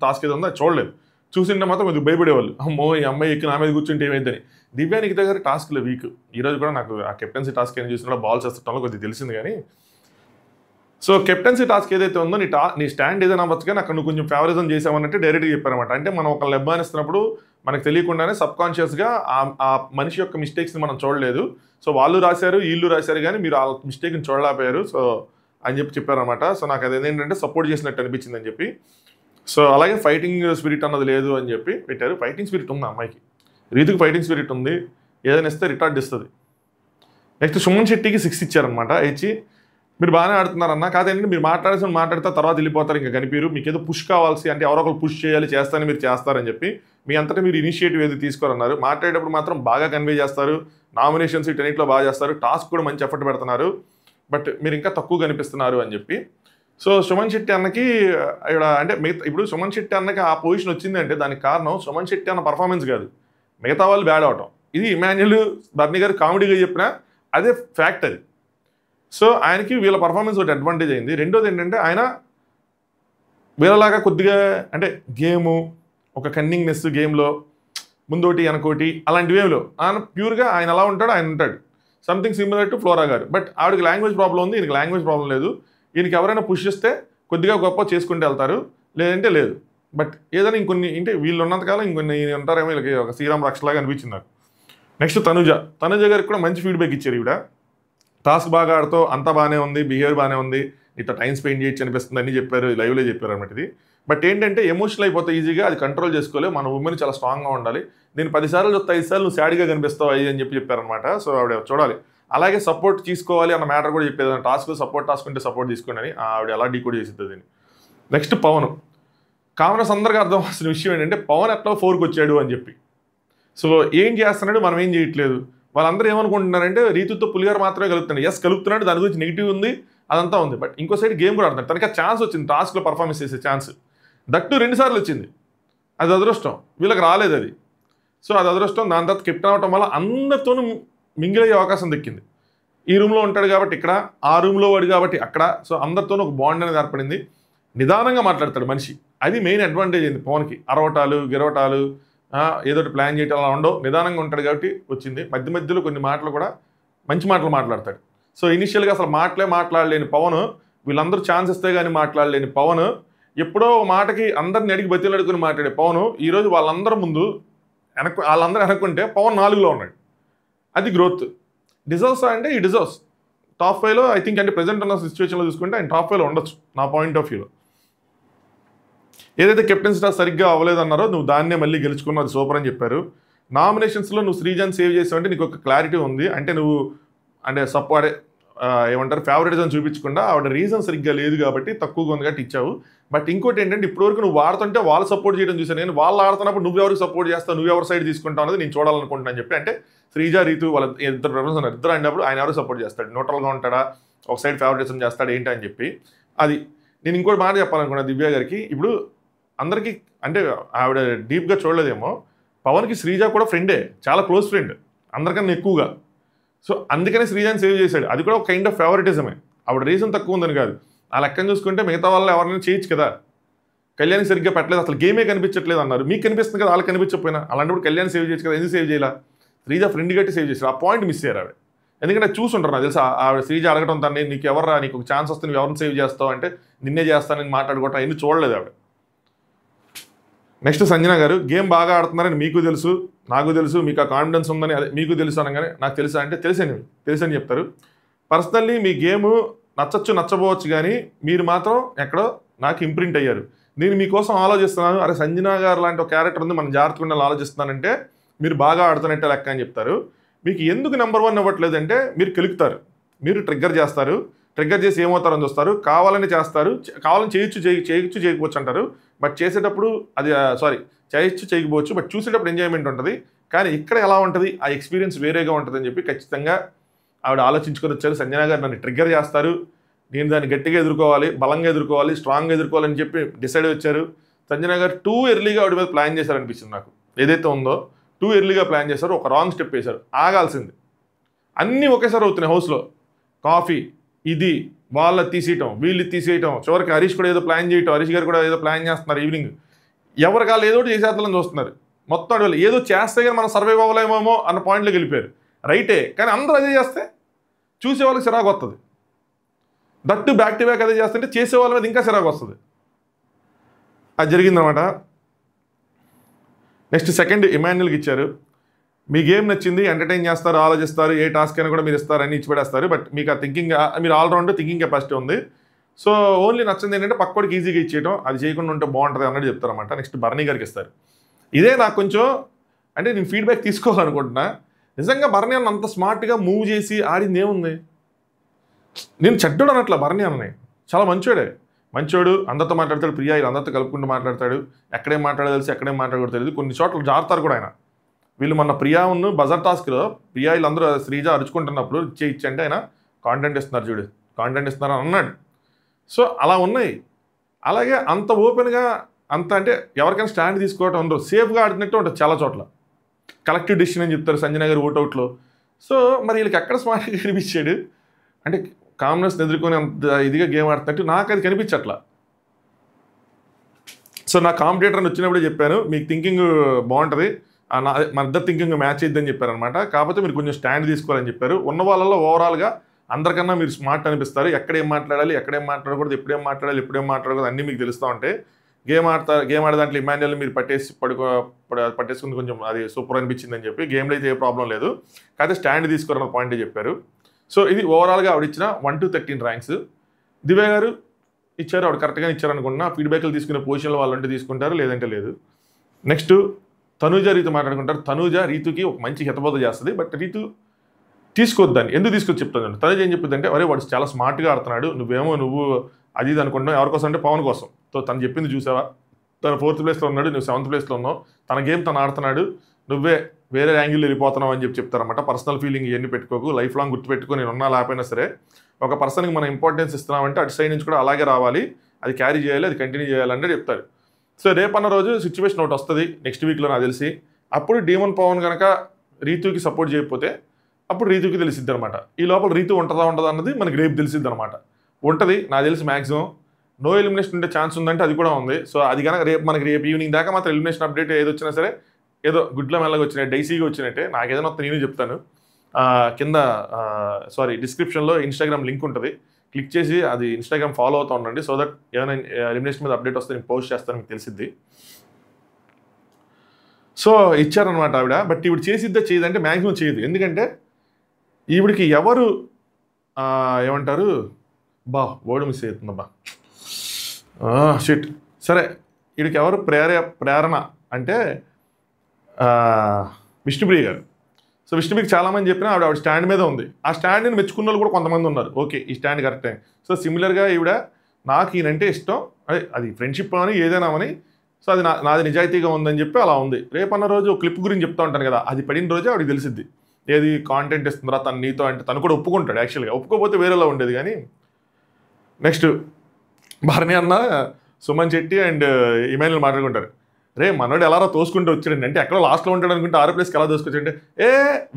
టాస్క్ ఏదో ఉందో చూడలేదు. చూసింటే మాత్రం కొద్దిగా భయపడేవాళ్ళు, అమ్మో ఈ అమ్మాయి ఎక్కి నా మీద కూర్చుంటే ఏమైందని. దివ్యానికి దగ్గర టాస్క్లో వీక్. ఈరోజు కూడా నాకు ఆ కెప్టెన్సీ టాస్క్ ఏం చూసినా బాల్స్ వేస్తుంటాలో కొద్దిగా తెలిసింది. కానీ సో కెప్టెన్సీ టాస్క్ ఏదైతే ఉందో నీ స్టాండ్ ఏదైనా అవ్వచ్చు, కానీ అక్కడ నువ్వు కొంచెం ఫేవరిజం చేసావన్నట్టు డైరెక్ట్గా చెప్పారన్నమాట. అంటే మనం ఒక లెబ్బానిస్తున్నప్పుడు మనకు తెలియకుండానే సబ్కాన్షియస్గా ఆ మనిషి యొక్క మిస్టేక్స్ని మనం చూడలేదు. సో వాళ్ళు రాశారు, వీళ్ళు రాశారు, కానీ మీరు ఆ మిస్టేక్ని చూడలేకపోయారు. సో అని చెప్పారనమాట. సో నాకు అది ఏంటంటే సపోర్ట్ చేసినట్టు అనిపించింది అని చెప్పి. సో అలాగే ఫైటింగ్ స్పిరిట్ అన్నది లేదు అని చెప్పి పెట్టారు. ఫైటింగ్ స్పిరిట్ ఉంది అమ్మాయికి, రీతుకి ఫైటింగ్ స్పిరిట్ ఉంది. ఏదైనా ఇస్తే రిటార్డ్ ఇస్తుంది. నెక్స్ట్ సుమన్ శెట్టికి 6 ఇచ్చారనమాట. ఇచ్చి మీరు బాగానే ఆడుతున్నారన్న, కాదండి మీరు మాట్లాడితే తర్వాత వెళ్ళిపోతారు, ఇంకా కనిపిరు, మీకు ఏదో పుష్ కావాల్సి అంటే ఎవరో ఒకరు పుష్ చేయాలి, చేస్తారని మీరు చేస్తారని చెప్పి మీ అంతటా మీరు ఇనిషియేటివ్ ఏది తీసుకోరన్నారు. మాట్లాడేటప్పుడు మాత్రం బాగా కన్వే చేస్తారు, నామినేషన్స్ వీటన్నిటిలో బాగా చేస్తారు, టాస్క్ కూడా మంచి ఎఫర్ట్ పెడుతున్నారు, బట్ మీరు ఇంకా తక్కువ కనిపిస్తున్నారు అని చెప్పి. సో సుమన్ శెట్టి అన్నకి ఇక్కడ అంటే ఇప్పుడు సుమన్ శెట్టి అన్నకి ఆ పొజిషన్ వచ్చింది అంటే దానికి కారణం సుమన్ శెట్టి అన్న పర్ఫార్మెన్స్ కాదు, మిగతా వాళ్ళు బ్యాడ్ అవటం. ఇది ఇమాన్యుల్ బర్నీ గారు కామెడీగా చెప్పినా అదే ఫ్యాక్ట్ అది. సో ఆయనకి వీళ్ళ పర్ఫార్మెన్స్ ఒకటి అడ్వాంటేజ్ అయింది. రెండోది ఏంటంటే ఆయన వీళ్ళలాగా కొద్దిగా అంటే గేము ఒక కన్నింగ్నెస్ గేమ్లో ముందోటి వెనకోటి అలాంటివి ఏమిలో ఆయన ప్యూర్గా ఆయన ఎలా ఉంటాడు ఆయన ఉంటాడు. సంథింగ్ సిమిలర్ టు ఫ్లోరా గారు. బట్ ఆవిడకి లాంగ్వేజ్ ప్రాబ్లం ఉంది, ఈయనకి లాంగ్వేజ్ ప్రాబ్లం లేదు. ఈయనకి ఎవరైనా పుష్ చేస్తే కొద్దిగా గొప్ప చేసుకుంటూ వెళ్తారు, లేదంటే లేదు. బట్ ఏదైనా ఇంకొన్ని అంటే వీళ్ళు ఉన్నంతకాలం ఇంకొన్ని ఉంటారేమో వీళ్ళకి ఒక శ్రీరామ్ రక్షలాగా అనిపించింది నాకు. నెక్స్ట్ తనుజ గారికి కూడా మంచి ఫీడ్బ్యాక్ ఇచ్చారు. ఈవిడ టాస్క్ బాగా ఆడుతూ అంతా బాగానే ఉంది, బిహేవియర్ బాగానే ఉంది, నీతో టైం స్పెండ్ చేయొచ్చు అనిపిస్తుంది అని చెప్పారు, లైవ్లో చెప్పారు అనమాట ఇది. బట్ ఏంటంటే ఎమోషనల్ అయిపోతే ఈజీగా అది కంట్రోల్ చేసుకోలేదు, మన ఉమెన్ చాలా స్ట్రాంగ్గా ఉండాలి. నేను 10 సార్లు చూస్తే 5 సార్లు నువ్వు సాడ్గా కనిపిస్తావు అయ్యి అని చెప్పారనమాట. సో ఆవిడ చూడాలి. అలాగే సపోర్ట్ తీసుకోవాలి అన్న మ్యాటర్ కూడా చెప్పేది, టాస్క్ టాస్క్ ఉంటే సపోర్ట్ తీసుకోండి అని ఆవిడ ఎలా డీకోడ్ చేసిద్ది దీన్ని. నెక్స్ట్ పవన్ కామనర్స్ అందరికీ అర్థం అవ్వాల్సిన విషయం ఏంటంటే పవన్ ఎట్లా 4కి వచ్చాడు అని చెప్పి. సో ఏం చేస్తున్నాడు, మనం ఏం చేయట్లేదు. వాళ్ళందరూ ఏమనుకుంటున్నారంటే రీతుతో పులిగారు మాత్రమే కలుపుతున్నాడు. ఎస్ కలుపుతున్నాడు, దాని గురించి నెగిటివ్ ఉంది, అదంతా ఉంది. బట్ ఇంకో సైడ్ గేమ్ కూడా ఆడుతున్నాడు. తనకి ఛాన్స్ వచ్చింది, టాస్క్లో పర్ఫార్మెన్స్ చేసే ఛాన్స్, దట్టు 2 సార్లు వచ్చింది. అది అదృష్టం, వీళ్ళకి రాలేదు అది. సో అది అదృష్టం. దాని తర్వాత కెప్టెన్ అవటం వల్ల అందరితోనూ మింగిల్ అయ్యే అవకాశం దక్కింది. ఈ రూమ్లో ఉంటాడు కాబట్టి ఇక్కడ, ఆ రూమ్లో వాడు కాబట్టి అక్కడ. సో అందరితోనూ ఒక బాండ్ అనేది ఏర్పడింది. నిదానంగా మాట్లాడతాడు మనిషి, అది మెయిన్ అడ్వాంటేజ్ అయింది పవన్కి. అరవటాలు గిరవటాలు ఏదో ప్లాన్ చేయటం అలా ఉండవు, నిదానంగా ఉంటాడు కాబట్టి వచ్చింది. మధ్య మధ్యలో కొన్ని మాటలు కూడా మంచి మాటలు మాట్లాడతాడు. సో ఇనిషియల్గా అసలు మాట్లాడలేని పవన్, వీళ్ళందరూ ఛాన్స్ ఇస్తే కానీ మాట్లాడలేని పవన్, ఎప్పుడో మాటకి అందరిని అడిగి బతిలు అడుగుని మాట్లాడే పవన్ ఈరోజు వాళ్ళందరి ముందు వాళ్ళందరూ వెనక్కుంటే పవన్ 4లో ఉన్నాడు. అది గ్రోత్. డిజర్వ్స్ అంటే ఈ డిజర్వ్స్ టాప్ 5లో ఐ థింక్. అంటే ప్రెజెంట్ ఉన్న సిచ్యువేషన్లో చూసుకుంటే ఆయన టాప్ 5లో ఉండొచ్చు నా పాయింట్ ఆఫ్ వ్యూలో. ఏదైతే కెప్టెన్ స్టార్ సరిగ్గా అవ్వలేదన్నారో నువ్వు దాన్నే మళ్ళీ గెలుచుకున్నావు, అది సూపర్ అని చెప్పారు. నామినేషన్స్లో నువ్వు శ్రీజాన్ సేవ్ చేసావంటే నీకు ఒక క్లారిటీ ఉంది. అంటే నువ్వు అంటే సపోర్ట్ ఏమంటారు ఫేవరెటిజం చూపించకుండా ఆవిడ రీజన్ సరిగ్గా లేదు కాబట్టి తక్కువగా ఉంది కాబట్టి ఇచ్చావు. బట్ ఇంకోటి ఏంటంటే ఇప్పటివరకు నువ్వు వాడుతుంటే వాళ్ళు సపోర్ట్ చేయడం చూసాను నేను. వాళ్ళు ఆడుతున్నప్పుడు నువ్వెవరికి సపోర్ట్ చేస్తావు, నువ్వెవరి సైడ్ తీసుకుంటావు అనేది నేను చూడాలనుకుంటున్నాను చెప్పి. అంటే శ్రీజ రీతు వాళ్ళ ఇద్దరు ప్రిఫరెన్స్ ఉన్నారు, ఇద్దరు అయినప్పుడు ఆయన ఎవరు సపోర్ట్ చేస్తాడు, న్యూట్రల్గా ఉంటాడా, ఒక సైడ్ ఫేవరెటిజం చేస్తాడు ఏంటి అని చెప్పి. అది నేను ఇంకోటి మాట చెప్పాలనుకున్నా దివ్య గారికి. ఇప్పుడు అందరికీ అంటే ఆవిడ డీప్గా చూడలేదేమో, పవన్కి శ్రీజ కూడా ఫ్రెండే, చాలా క్లోజ్ ఫ్రెండ్ అందరికన్నా ఎక్కువగా. సో అందుకనే శ్రీజాని సేవ్ చేశాడు. అది కూడా ఒక కైండ్ ఆఫ్ ఫేవరెటిజమే. ఆవిడ రీజన్ తక్కువ ఉందని కాదు, ఆ లెక్కను చూసుకుంటే మిగతా వాళ్ళు ఎవరైనా చేయొచ్చు కదా. కళ్యాణ్ సరిగ్గా పెట్టలేదు, అసలు గేమే కనిపించట్లేదు అన్నారు. మీకు కనిపిస్తుంది కదా, వాళ్ళకి కనిపించకపోయినా. అలాంటప్పుడు కళ్యాణ్ సేవ్ చేయొచ్చు కదా, ఎందుకు సేవ్ చేయాల? శ్రీజ ఫ్రెండ్ గట్టి సేవ్ చేశారు. ఆ పాయింట్ మిస్ అయ్యారు ఆవిడ. ఎందుకంటే చూసుంటారు నాకు తెలుసు. ఆవిడ శ్రీజ అడగడం తను, నీకు ఎవర్రా, నీకు ఒక ఛాన్స్ వస్తే నువ్వు ఎవరిని సేవ్ చేస్తావు అంటే నిన్నే చేస్తానని మాట్లాడుకోవటం ఎందుకు చూడలేదు ఆవిడ. నెక్స్ట్ సంజన గారు, గేమ్ బాగా ఆడుతున్నారని మీకు తెలుసు, నాకు తెలుసు, మీకు ఆ కాన్ఫిడెన్స్ ఉందని అదే మీకు తెలుసు అనగానే నాకు తెలుసా అంటే తెలుసని చెప్తారు. పర్సనల్లీ మీ గేమ్ నచ్చబోవచ్చు కానీ మీరు మాత్రం ఎక్కడో నాకు ఇంప్రింట్ అయ్యారు. నేను మీకోసం ఆలోచిస్తున్నాను. అరే సంజన గారు లాంటి ఒక క్యారెక్టర్ ఉంది, మనం జాగ్రత్తగా ఆలోచిస్తున్నానంటే మీరు బాగా ఆడుతున్నట్టే లెక్క అని చెప్తారు. మీకు ఎందుకు నెంబర్ 1 ఇవ్వట్లేదంటే మీరు కెలుకుతారు, మీరు ట్రిగ్గర్ చేస్తారు, ట్రిగ్గర్ చేసి ఏమవుతారని చూస్తారు, కావాలని చేస్తారు, కావాలని చేయకపోవచ్చు అంటారు. బట్ చేసేటప్పుడు అది చేయకపోవచ్చు, బట్ చూసేటప్పుడు ఎంజాయ్మెంట్ ఉంటుంది. కానీ ఇక్కడ ఎలా ఉంటుంది, ఆ ఎక్స్పీరియన్స్ వేరేగా ఉంటుంది అని చెప్పి ఖచ్చితంగా ఆవిడ ఆలోచించుకొని వచ్చారు. సంజన గారు నన్ను ట్రిగ్గర్ చేస్తారు, నేను దాన్ని గట్టిగా ఎదుర్కోవాలి, బలంగా ఎదుర్కోవాలి, స్ట్రాంగ్గా ఎదుర్కోవాలని చెప్పి డిసైడ్ వచ్చారు. సంజన గారు టూ ఎర్లీగా ఆవిడ మీద ప్లాన్ చేశారనిపించింది నాకు. ఏదైతే ఉందో టూ ఎర్లీగా ప్లాన్ చేశారు, ఒక రాంగ్ స్టెప్ వేశారు. ఆగాల్సింది. అన్నీ ఒకేసారి అవుతున్నాయి హౌస్లో. కాఫీ, ఇది వాళ్ళ తీసేయటం, వీళ్ళు తీసేయటం, చివరికి హరీష్ కూడా ఏదో ప్లాన్ చేయటం, హరీష్ గారు కూడా ఏదో ప్లాన్ చేస్తున్నారు. ఈవినింగ్ ఎవరికి వాళ్ళు ఏదో చేసేద్దాలని చూస్తున్నారు. మొత్తం అడవులు ఏదో చేస్తే కానీ మనం సర్వైవ్ అవ్వలేమేమో అన్న పాయింట్లోకి వెళ్ళిపోయారు. రైటే, కానీ అందరూ అదే చేస్తే చూసే వాళ్ళకి చిరాకు వస్తుంది. దట్టు బ్యాక్ టు బ్యాక్ అదే చేస్తుంటే చేసే వాళ్ళ మీద ఇంకా చిరాకు వస్తుంది. అది జరిగిందన్నమాట. నెక్స్ట్ సెకండ్ ఇమాన్యుల్కి ఇచ్చారు. మీ గేమ్ నచ్చింది, ఎంటర్టైన్ చేస్తారు, ఆలోచిస్తారు, ఏ టాస్క్ అయినా కూడా మీరు ఇస్తారని ఇచ్చిపెడేస్తారు. బట్ మీకు ఆ థింకింగ్, మీరు ఆల్రౌండ్ థింకింగ్ కెపాసిటీ ఉంది. సో ఓన్లీ నచ్చింది ఏంటంటే పక్కోడికి ఈజీగా ఇచ్చేయడం, అది చేయకుండా ఉంటే బాగుంటుంది అన్నట్టు చెప్తారన్నమాట. నెక్స్ట్ బర్నీ గారికి ఇస్తారు. ఇదే నాకు కొంచెం అంటే నేను ఫీడ్బ్యాక్ తీసుకోవాలనుకుంటున్నా. నిజంగా భరణి అన్న అంత స్మార్ట్గా మూవ్ చేసి ఆడింది ఏముంది? నేను చెడ్డోడు అనట్లా భరణి అన్నని, చాలా మంచోడు, అందరితో మాట్లాడతాడు, ప్రియా ఇలా అందరితో కలుపుకుంటూ మాట్లాడతాడు, ఎక్కడేం మాట్లాడదలిసి ఎక్కడేం మాట్లాడకూడదు తెలియదు, కొన్ని చోట్ల జారుతారు కూడా ఆయన. వీళ్ళు మొన్న ప్రియాను బజార్ టాస్క్లో ప్రియా వీళ్ళందరూ శ్రీజ అరుచుకుంటున్నప్పుడు ఇచ్చంటే ఆయన కాంటెంట్ ఇస్తున్నారు చూడు, కాంటెంట్ ఇస్తున్నారు అన్నాడు. సో అలా ఉన్నాయి. అలాగే అంత ఓపెన్గా అంత అంటే ఎవరికైనా స్టాండ్ తీసుకోవటం ఉండదు, సేఫ్గా ఆడినట్టు ఉంటుంది చాలా చోట్ల. కలెక్టివ్ డిసిషన్ అని చెప్తారు సంజయ్ గారు ఓటౌట్లో. సో మరి వీళ్ళకి ఎక్కడ స్మార్ట్గా కనిపించాడు అంటే కామ్నెస్ ఎదుర్కొని అంత ఇదిగా గేమ్ ఆడుతున్నట్టు నాకు అది కనిపించట్లా. సో నా కాంపిటేటర్ అని వచ్చినప్పుడే చెప్పాను, మీకు థింకింగ్ బాగుంటుంది, మన ఇద్దరు థింకింగ్ మ్యాచ్ అయిద్దని చెప్పారనమాట. కాకపోతే మీరు కొంచెం స్టాండ్ తీసుకోవాలని చెప్పారు. ఉన్న వాళ్ళలో ఓవరాల్గా అందరికన్నా మీరు స్మార్ట్ అనిపిస్తారు. ఎక్కడేం మాట్లాడాలి, ఎక్కడేం మాట్లాడకూడదు, ఎప్పుడేం మాట్లాడకూడదు అన్నీ మీకు తెలుస్తూ ఉంటాయి. గేమ్ ఆడే దాంట్లో ఇమాన్యుయల్ మీరు పట్టేసుకుని కొంచెం అది సూపర్ అనిపించిందని చెప్పి, గేమ్లో అయితే ఏ ప్రాబ్లం లేదు, కాకపోతే స్టాండ్ తీసుకోవాలన్న పాయింటే చెప్పారు. సో ఇది ఓవరాల్గా ఆవిడ ఇచ్చిన 1 to 13 ర్యాంక్స్. దివ్య గారు ఇచ్చారు, ఆవిడ కరెక్ట్గా ఇచ్చారు అనుకుంటున్నా. ఫీడ్బ్యాక్లు తీసుకునే పొజిషన్లో వాళ్ళు ఉంటే తీసుకుంటారు, లేదంటే లేదు. నెక్స్ట్ తనూజ రీతు మాట్లాడుకుంటారు. తనూజ రీతుకి ఒక మంచి హితబోధ చేస్తుంది, బట్ రీతు తీసుకోవద్దని ఎందుకు తీసుకొచ్చి చెప్తాను. తనూజ ఏం చెప్పిందంటే, అరే వాడు చాలా స్మార్ట్గా ఆడుతున్నాడు, నువ్వు అది ఇది అనుకుంటున్నావు, ఎవరి కోసం అంటే పవన్ కోసం. సో తను చెప్పింది చూసావా, తను 4th ప్లేస్లో ఉన్నాడు, నువ్వు 7th ప్లేస్లో ఉన్నావు, తన గేమ్ తను ఆడుతున్నాడు, నువ్వే వేరే యాంగిల్ వెళ్ళిపోతున్నావు అని చెప్తారన్నమాట. పర్సనల్ ఫీలింగ్ ఇవన్నీ పెట్టుకోకు, లైఫ్ లాంగ్ గుర్తుపెట్టుకో, నేను ఉన్నా లేకపోయినా సరే ఒక పర్సన్కి మనం ఇంపార్టెన్స్ ఇస్తున్నామంటే అటు సైడ్ నుంచి కూడా అలాగే రావాలి, అది క్యారీ చేయాలి, అది కంటిన్యూ చేయాలంటే చెప్తారు. సో రేపన్న రోజు సిచ్యువేషన్ ఒకటి వస్తుంది నెక్స్ట్ వీక్లో నాకు తెలిసి. అప్పుడు డీమన్ పవన్ కనుక రీతుకి సపోర్ట్ చేయకపోతే అప్పుడు రీతుకి తెలిసిద్ది అనమాట. ఈ లోపల రీతు ఉంటుందా అన్నది మనకి రేపు తెలిసిద్ది అనమాట. ఉంటుంది నాకు తెలిసి మ్యాక్సిమం. నో ఎలిమినేషన్ ఉండే ఛాన్స్ ఉందంటే అది కూడా ఉంది. సో అది కనుక రేపు ఈవినింగ్ దాకా మాత్రం ఎలిమినేషన్ అప్డేట్ ఏది వచ్చినా సరే ఏదో గుడ్ల మెల్లగా వచ్చినట్టు డైసీగా వచ్చినట్టే నాకు ఏదైనా నేను చెప్తాను. కింద డిస్క్రిప్షన్లో ఇన్స్టాగ్రామ్ లింక్ ఉంటుంది, క్లిక్ చేసి అది ఇన్స్టాగ్రామ్ ఫాలో అవుతూ ఉండండి. సో దట్ ఏమైనా ఎలిమినేషన్ మీద అప్డేట్ వస్తే నేను పోస్ట్ చేస్తాను, మీకు తెలిసిద్ది. సో ఇచ్చారనమాట ఆవిడ. బట్ ఈవిడ చేసిద్దా చేయదంటే మ్యాక్సిమం చేయదు. ఎందుకంటే ఈవిడికి ఎవరు ఏమంటారు వర్డ్ మిస్ అవుతుందబ్బా షిట్. సరే వీడికి ఎవరు ప్రేరణ అంటే విష్ణుప్రియ గారు. సో విష్ణుప్రియకి చాలామంది చెప్పినా ఆవిడ స్టాండ్ మీద ఉంది. ఆ స్టాండ్ని మెచ్చుకున్న వాళ్ళు కూడా కొంతమంది ఉన్నారు. ఓకే ఈ స్టాండ్ కరెక్టే. సో సిమిలర్గా ఈవిడ నాకు ఈయనంటే ఇష్టం, అది ఫ్రెండ్షిప్ అని ఏదైనా అని, సో అది నాది నిజాయితీగా ఉందని చెప్పి అలా ఉంది. రేపన్న రోజు క్లిప్ గురించి చెప్తా ఉంటాను కదా, అది పడిన రోజే ఆవిడకి తెలిసిద్ది ఏది కాంటెంట్ ఇస్తుందా తను నీతో అంటే. తను కూడా ఒప్పుకుంటాడు యాక్చువల్గా, ఒప్పుకోకపోతే వేరేలా ఉండేది. కానీ నెక్స్ట్ భరణి అన్న సుమన్ శెట్టి అండ్ ఇమాన్యుయల్ మాట్లాడుకుంటారు. రే మనోడు ఎలారో తోసుకుంటూ వచ్చాడండి అంటే ఎక్కడో లాస్ట్లో ఉంటాడు అనుకుంటే 6 ప్లేస్కి ఎలా తోసుకొచ్చాడంటే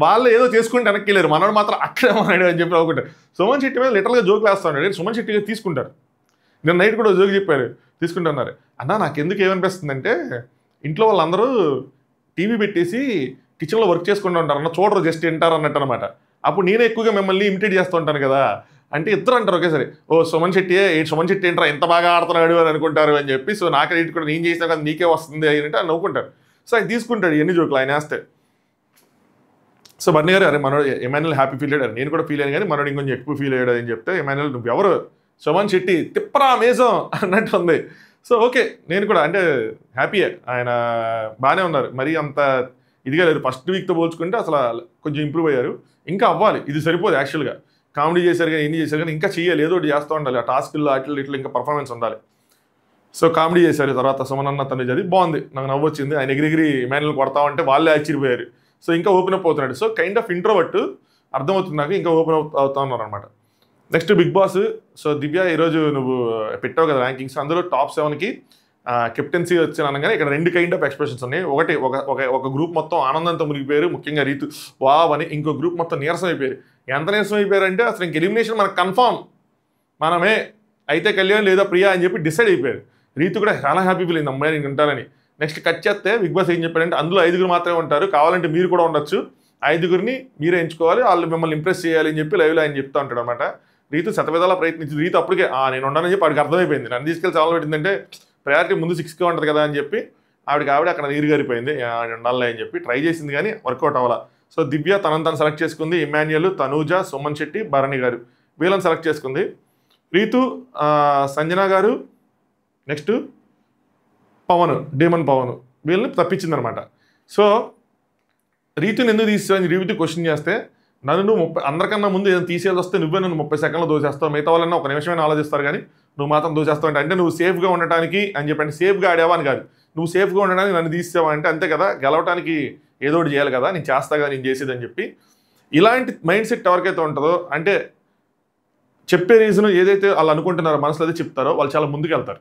వాళ్ళు ఏదో చేసుకుంటే వెనక్కి వెళ్ళారు, మనోడు మాత్రం అక్కడే మాట్లాడు అని చెప్పి అనుకుంటారు. సుమన్ శెట్టి మీద లిటరల్గా జోక్ వేస్తా ఉన్నాడు. సుమన్ శెట్టి తీసుకుంటారు. నేను నైట్ కూడా జోక్ చెప్పారు, తీసుకుంటున్నారు. అన్న నాకు ఎందుకు ఏమనిపిస్తుందంటే ఇంట్లో వాళ్ళందరూ టీవీ పెట్టేసి కిచెన్లో వర్క్ చేసుకుంటూ ఉంటారు అన్న, చూడరు జస్ట్ వింటారు అన్నట్టు అనమాట. అప్పుడు నేనే ఎక్కువగా మిమ్మల్ని ఇమిటేట్ చేస్తూ ఉంటాను కదా అంటే ఇద్దరు అంటారు ఒకేసారి, సుమన్ శెట్టి ఏంట్రా ఎంత బాగా ఆడుతున్నాడు అని అనుకుంటారు అని చెప్పి. సో నాకు రేట్ కూడా నేను చేసినా కదా నీకే వస్తుంది అంటే నవ్వుకుంటారు. సో ఆయన తీసుకుంటాడు ఎన్ని జోకులు ఆయన వేస్తే. సో బన్నీ గారు అరే మనోడు ఇమాన్యుయల్ హ్యాపీ ఫీల్ అయ్యాడు, నేను కూడా ఫీల్ అయ్యాను కానీ మనోడు ఇంకొంచెం ఎక్కువ ఫీల్ అయ్యాడు అని చెప్తే ఇమాన్యుయల్ నువ్వు ఎవరు సుమన్ శెట్టి తిప్పరా మేజం అన్నట్టు ఉంది. సో ఓకే నేను కూడా అంటే హ్యాపీయే, ఆయన బాగానే ఉన్నారు, మరీ అంత ఇదిగా లేరు. ఫస్ట్ వీక్తో పోల్చుకుంటే అసలు కొంచెం ఇంప్రూవ్ అయ్యారు. ఇంకా అవ్వాలి, ఇది సరిపోదు యాక్చువల్గా. కామెడీ చేశారు కానీ ఎన్ని చేశారు కానీ ఇంకా చెయ్యాలి, ఏదో ఒకటి చేస్తూ ఉండాలి. ఆ టాస్క్లో ఇట్లా ఇంకా పర్ఫార్మెన్స్ ఉండాలి. సో కామెడీ చేశారు. తర్వాత సుమన్ అన్న తను అది బాగుంది, నాకు నవ్వు వచ్చింది. ఆయన ఎగిరిగిరి ఇమాన్యుయల్ కొడతా ఉంటే వాళ్ళే ఆశ్చర్యపోయారు. సో ఇంకా ఓపెన్ అప్ అవుతున్నాడు. సో కైండ్ ఆఫ్ ఇంట్రోవర్ట్ అర్థమవుతుంది నాకు, ఇంకా ఓపెన్ అప్ అవుతా ఉన్నారు అనమాట. Next Bigg Boss. So Divya ఈరోజు నువ్వు పెట్టావు కదా ర్యాంకింగ్స్, అందులో టాప్ 7కి కెప్టెన్సీ వచ్చిన అనగానే ఇక్కడ 2 కైండ్ ఆఫ్ ఎక్స్ప్రెషన్స్ ఉన్నాయి. ఒకటి ఒక గ్రూప్ మొత్తం ఆనందంతో మునిగిపోయారు, ముఖ్యంగా రీతు వావ్ అని. ఇంకో గ్రూప్ మొత్తం నీరసం అయిపోయారు. ఎంత నీరసం అయిపోయారంటే అసలు ఇంక ఎలిమినేషన్ మనకు కన్ఫామ్, మనమే అయితే కళ్యాణ్ లేదా ప్రియా అని చెప్పి డిసైడ్ అయిపోయారు. రీతు కూడా చాలా హ్యాపీ ఫీల్ అయింది, అమ్మాయి నేను ఉంటానని. నెక్స్ట్ కట్ చేస్తే బిగ్ బాస్ ఏం చెప్పారంటే అందులో 5 మాత్రమే ఉంటారు, కావాలంటే మీరు కూడా ఉండొచ్చు, 5 మీరే ఎంచుకోవాలి, వాళ్ళు మిమ్మల్ని ఇంప్రెస్ చేయాలి అని చెప్పి లైవ్లో ఆయన చెప్తా ఉంటాడు అనమాట. రీతు శతవిధాలా ప్రయత్నించింది. రీతు అప్పటికే నేను ఉన్నానని చెప్పి వాడికి అర్థమైపోయింది. నన్ను తీసుకెళ్ళి చాలా పెట్టిందంటే ప్రయారిటీ ముందు 6గా ఉంటుంది కదా అని చెప్పి ఆవిడ అక్కడ నీరు గారిపోయింది, ఉండాలి అని చెప్పి ట్రై చేసింది కానీ వర్కౌట్ అవ్వాల. సో దివ్య తనను సెలెక్ట్ చేసుకుంది. ఇమాన్యుయల్, తనూజ, సుమన్ శెట్టి, భరణి గారు వీళ్ళని సెలెక్ట్ చేసుకుంది. రీతు, సంజన గారు, నెక్స్ట్ డీమన్ పవన్ వీళ్ళని తప్పించింది అనమాట. సో రీతుని ఎందుకు తీసేవని రీతి క్వశ్చన్ చేస్తే నన్ను నువ్వు అందరికన్నా ముందు ఏదైనా తీసేయాల్సి వస్తే నువ్వే నన్ను 30 సెకండ్లో దోసేస్తావు, మిగతా వాళ్ళన్నా ఒక నిమిషమైనా ఆలోచిస్తారు కానీ నువ్వు మాత్రం దోసేస్తావు అంటే నువ్వు సేఫ్గా ఉండటానికి అని చెప్పండి. సేఫ్గా ఆడావా అని కాదు, నువ్వు సేఫ్గా ఉండడానికి నన్ను తీసేవా అంటే అంతే కదా, గెలవడానికి ఏదో ఒకటి చేయాలి కదా, నేను చేస్తా కదా నేను చేసేదని చెప్పి ఇలాంటి మైండ్ సెట్ ఎవరికైతే ఉంటుందో అంటే చెప్పే రీజన్ ఏదైతే వాళ్ళు అనుకుంటున్నారో మనసులో అదే చెప్తారో వాళ్ళు చాలా ముందుకు వెళ్తారు.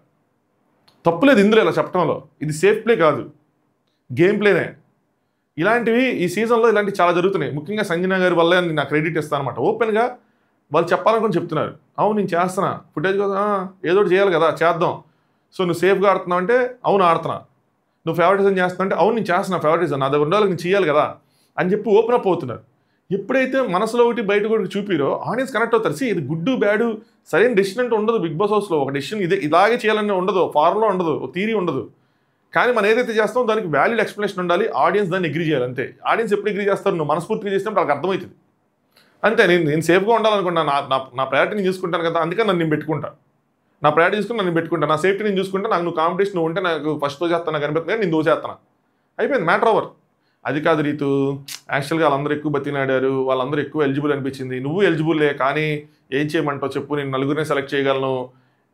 తప్పులేదు ఇందులో ఇలా చెప్పడంలో, ఇది సేఫ్ ప్లే కాదు, గేమ్ ప్లేనే. ఇలాంటివి ఈ సీజన్లో ఇలాంటివి చాలా జరుగుతున్నాయి. ముఖ్యంగా సంజన గారి వల్ల నేను నాకు క్రెడిట్ ఇస్తాను అనమాట. ఓపెన్గా వాళ్ళు చెప్పాలనుకుని చెప్తున్నారు, అవును నేను చేస్తున్నా, ఫుటేజ్ కదా ఏదో ఒకటి చేయాలి కదా చేద్దాం. సో నువ్వు సేఫ్గా ఆడుతున్నావు అంటే అవును ఆడుతున్నా, నువ్వు ఫేవరెటిజం చేస్తున్నా అంటే అవును నేను చేస్తున్నా ఫేవరెటిజం, నా దగ్గర ఉండాలి నేను చేయాలి కదా అని చెప్పి ఓపెన్ అప్ అవుతున్నారు. ఎప్పుడైతే మనసులో ఒకటి బయట కూడా చూపిరో ఆడియన్స్ కనెక్ట్ అవుతారు. ఇది గుడ్డు బ్యాడు సరైన డెసిషన్ అంటే ఉండదు బిగ్ బాస్ హౌస్లో. ఒక డెసిషన్ ఇలాగే చేయాలని ఉండదు, ఫార్ములా ఉండదు, థీరీ ఉండదు. కానీ మనం ఏదైతే చేస్తామో దానికి వ్యాలిడ్ ఎక్స్ప్లెనేషన్ ఉండాలి, ఆడియన్స్ దాన్ని ఎగ్రీ చేయాలి అంతే. ఆడియన్స్ ఎప్పుడు ఎగ్రీ చేస్తారు, నువ్వు మనస్ఫూర్తిగా చేసినప్పుడు వాళ్ళకి అర్థమవుతుంది అంతే. నేను సేఫ్గా ఉండాలనుకుంటాను, నా ప్రయారిటీ నేను చూసుకుంటాను కదా, అందుకని నన్ను నేను పెట్టుకుంటా, నా ప్రయారిటీ చూసుకుని నన్ను పెట్టుకుంటాను, నా సేఫ్టీ నేను చూసుకుంటా. నాకు నువ్వు కాంపిటీషన్ ఉంటే నాకు ఫస్ట్ దోచేస్తాను కనిపిస్తుంది కానీ నేను దోచేస్తాను, అయిపోయింది మ్యాటర్ ఓవర్. అది కాదు రీతు, యాక్చువల్గా వాళ్ళందరూ ఎక్కువ బతినాడారు, వాళ్ళందరూ ఎక్కువ ఎలిజిబుల్ అనిపించింది, నువ్వు ఎలిజిబుల్లే కానీ ఏం చేయమంటావు చెప్పు, నేను నలుగురిని సెలెక్ట్ చేయగలను,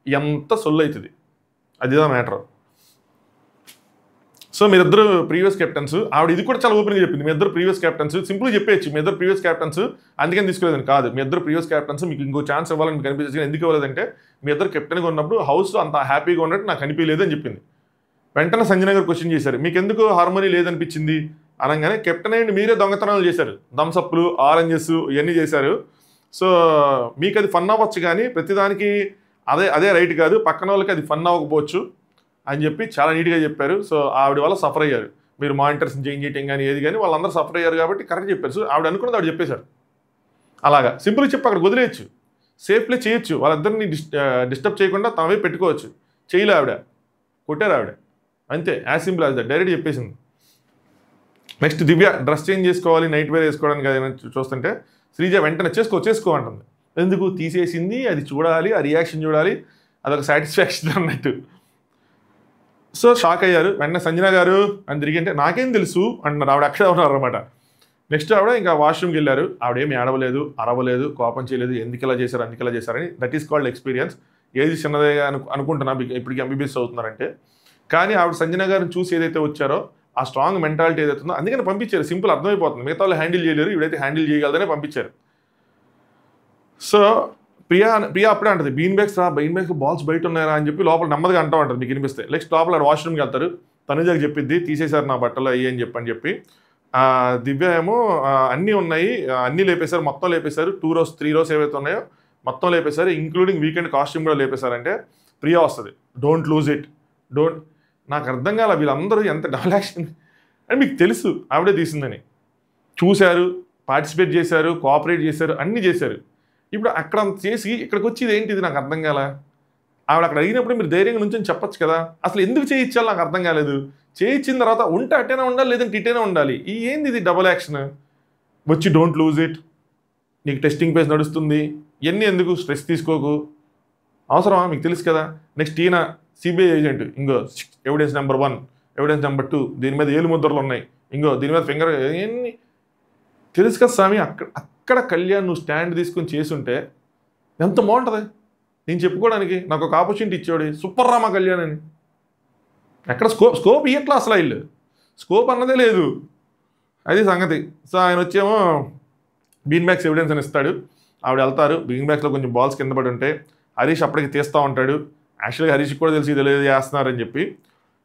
ఎంత సొల్లు అవుతుంది, అదిదా మ్యాటర్. సో మీరిద్దరు ప్రీవియస్ కెప్టెన్స్, ఆవిడ ఇది కూడా చాలా ఓపెన్గా చెప్పింది, మీ ఇద్దరు ప్రీవియస్ కెప్టెన్స్, సింపుల్గా చెప్పేయచ్చు మీ ఇద్దరు ప్రీవియస్ కెప్టెన్స్ అందుకని తీసుకోలేదని కాదు, మీ ఇద్దరు ప్రీవియస్ కెప్టెన్స్, మీకు ఇంకో ఛాన్స్ ఇవ్వాలని మీకు అనిపించింది. ఎందుకు ఇవ్వలేదంటే మీ ఇద్దరు కెప్టెన్గా ఉన్నప్పుడు హౌస్ అంత హ్యాపీగా ఉన్నట్టు నాకు అనిపించలేదు అని చెప్పింది. వెంటనే సంజన గారు క్వశ్చన్ చేశారు, మీకు ఎందుకు హార్మోనీ లేదనిపించింది అనగానే, కెప్టెన్ అయ్యండి మీరే దొంగతనాలు చేశారు, థమ్సప్లు ఆరెంజెస్ ఇవన్నీ చేశారు, సో మీకు అది ఫన్ అవ్వచ్చు కానీ ప్రతిదానికి అదే రైట్ కాదు, పక్కన వాళ్ళకి అది ఫన్ అవ్వకపోవచ్చు అని చెప్పి చాలా నీట్గా చెప్పారు. సో ఆవిడ వల్ల సఫర్ అయ్యారు, మీరు మానిటర్స్ చేంజ్ చేయటం కానీ ఏది కానీ వాళ్ళందరూ సఫర్ అయ్యారు కాబట్టి కరెక్ట్ చెప్పారు. సో ఆవిడ అనుకున్నది ఆవిడ చెప్పేశారు, అలాగా సింపుల్గా చెప్పి అక్కడ వదిలేయచ్చు, సేఫ్ ప్లే చేయొచ్చు, వాళ్ళిద్దరిని డిస్టర్బ్ చేయకుండా తమవే పెట్టుకోవచ్చు. చేయలే ఆవిడ, కొట్టారు ఆవిడ, అంతే, as simple as that, direct చెప్పేసింది. నెక్స్ట్ దివ్య డ్రెస్ చేంజ్ చేసుకోవాలి, నైట్ వేర్ వేసుకోవడానికి అది చూస్తుంటే శ్రీజ వెంటనే చేసుకో అంటుంది. ఎందుకు తీసేసింది, అది చూడాలి, ఆ రియాక్షన్ చూడాలి, అదొక సాటిస్ఫాక్షన్ అన్నట్టు. సో షాక్ అయ్యారు. వెంటనే సంజన గారు అని తిరిగి నాకేం తెలుసు అంటున్నారు, ఆవిడ అక్కడే ఉన్నారు అనమాట. నెక్స్ట్ ఆవిడ ఇంకా వాష్రూమ్కి వెళ్ళారు, ఆవిడేమి ఏడవలేదు, అరవలేదు, కోపం చేయలేదు, ఎందుకు ఇలా చేశారని. That is called experience. ఏది చిన్నదే అనుకుంటున్నా ఇప్పటికి ఎంబీబీఎస్ అవుతున్నారంటే, కానీ ఆవిడ సంజన గారిని చూసి ఏదైతే వచ్చారో ఆ స్ట్రాంగ్ మెంటాలిటీ ఏదైతే ఉందో అందుకని పంపించారు. సింపుల్ అర్థమైపోతుంది, మిగతా వాళ్ళు హ్యాండిల్ చేయలేరు, ఇవిడైతే హ్యాండిల్ చేయగలదనే పంపించారు. సో ప్రియా అప్పుడే అంటది, బీన్ బ్యాగ్స్ బాల్స్ బయట ఉన్నాయా అని చెప్పి లోపల నెమ్మదిగా అంటూ ఉంటుంది, మీకు వినిపిస్తే. నెక్స్ట్ లోపల వాష్రూమ్కి వెళ్తారు, తనుజకి చెప్పిద్ది తీసేశారు నా బట్టలు అయ్యి అని చెప్పి. దివ్య ఏమో అన్నీ ఉన్నాయి, అన్నీ లేపేశారు, మొత్తం లేపేశారు, 3 rows ఏవైతే ఉన్నాయో మొత్తం లేపేశారు, ఇంక్లూడింగ్ వీకెండ్ కాస్ట్యూమ్ కూడా లేపేశారంటే ప్రియా వస్తుంది, డోంట్ లూజ్ ఇట్, నాకు అర్థం కాల వీళ్ళందరూ ఎంత డబుల్ యాక్షన్ అని. మీకు తెలుసు ఆవిడే తీసిందని, చూశారు, పార్టిసిపేట్ చేశారు, కోఆపరేట్ చేశారు, అన్నీ చేశారు. ఇప్పుడు అక్కడ చేసి ఇక్కడికి వచ్చి ఇది ఏంటిది నాకు అర్థం కాల. ఆవిడ అక్కడ అడిగినప్పుడు మీరు ధైర్యంగా నుంచి చెప్పొచ్చు కదా, అసలు ఎందుకు చేయించాలో నాకు అర్థం కాలేదు. చేయించిన తర్వాత ఉంటే అట్టేనా ఉండాలి, లేదంటే ఇటేనా ఉండాలి, ఏంది ఇది డబుల్ యాక్షన్. వచ్చి డోంట్ లూజ్ ఇట్, నీకు టెస్టింగ్ పేజ్ నడుస్తుంది, ఇవన్నీ ఎందుకు, స్ట్రెస్ తీసుకోకు, అవసరమా, మీకు తెలుసు కదా. నెక్స్ట్ ఈయన సిబిఐ ఏజెంట్, ఇంకో ఎవిడెన్స్ నెంబర్ 1, ఎవిడెన్స్ నెంబర్ 2, దీని మీద ఏలు ముద్రలు ఉన్నాయి, ఇంకో దీని మీద ఫింగర్, ఇవన్నీ తెలుసు కదా స్వామి. అక్కడ కళ్యాణ్ నువ్వు స్టాండ్ తీసుకొని చేసుంటే ఎంత బాగుంటుంది నేను చెప్పుకోవడానికి. నాకు ఒక ఆపర్చునిటీ ఇచ్చాడు, సూపర్ రామా కళ్యాణ్ అని. ఎక్కడ స్కోప్ ఇయ్యట్లా, అసలు ఇల్లు స్కోప్ అన్నదే లేదు, అది సంగతి. సో ఆయన వచ్చేమో బీన్ బ్యాగ్స్ ఎవిడెన్స్ అని ఇస్తాడు, ఆవిడ వెళ్తారు, బీన్ బ్యాగ్స్లో కొంచెం బాల్స్ కింద పడి ఉంటాయి, హరీష్ అప్పటికి తీస్తూ ఉంటాడు. యాక్చువల్గా హరీష్కి కూడా తెలిసి ఇది లేదు చేస్తున్నారని చెప్పి.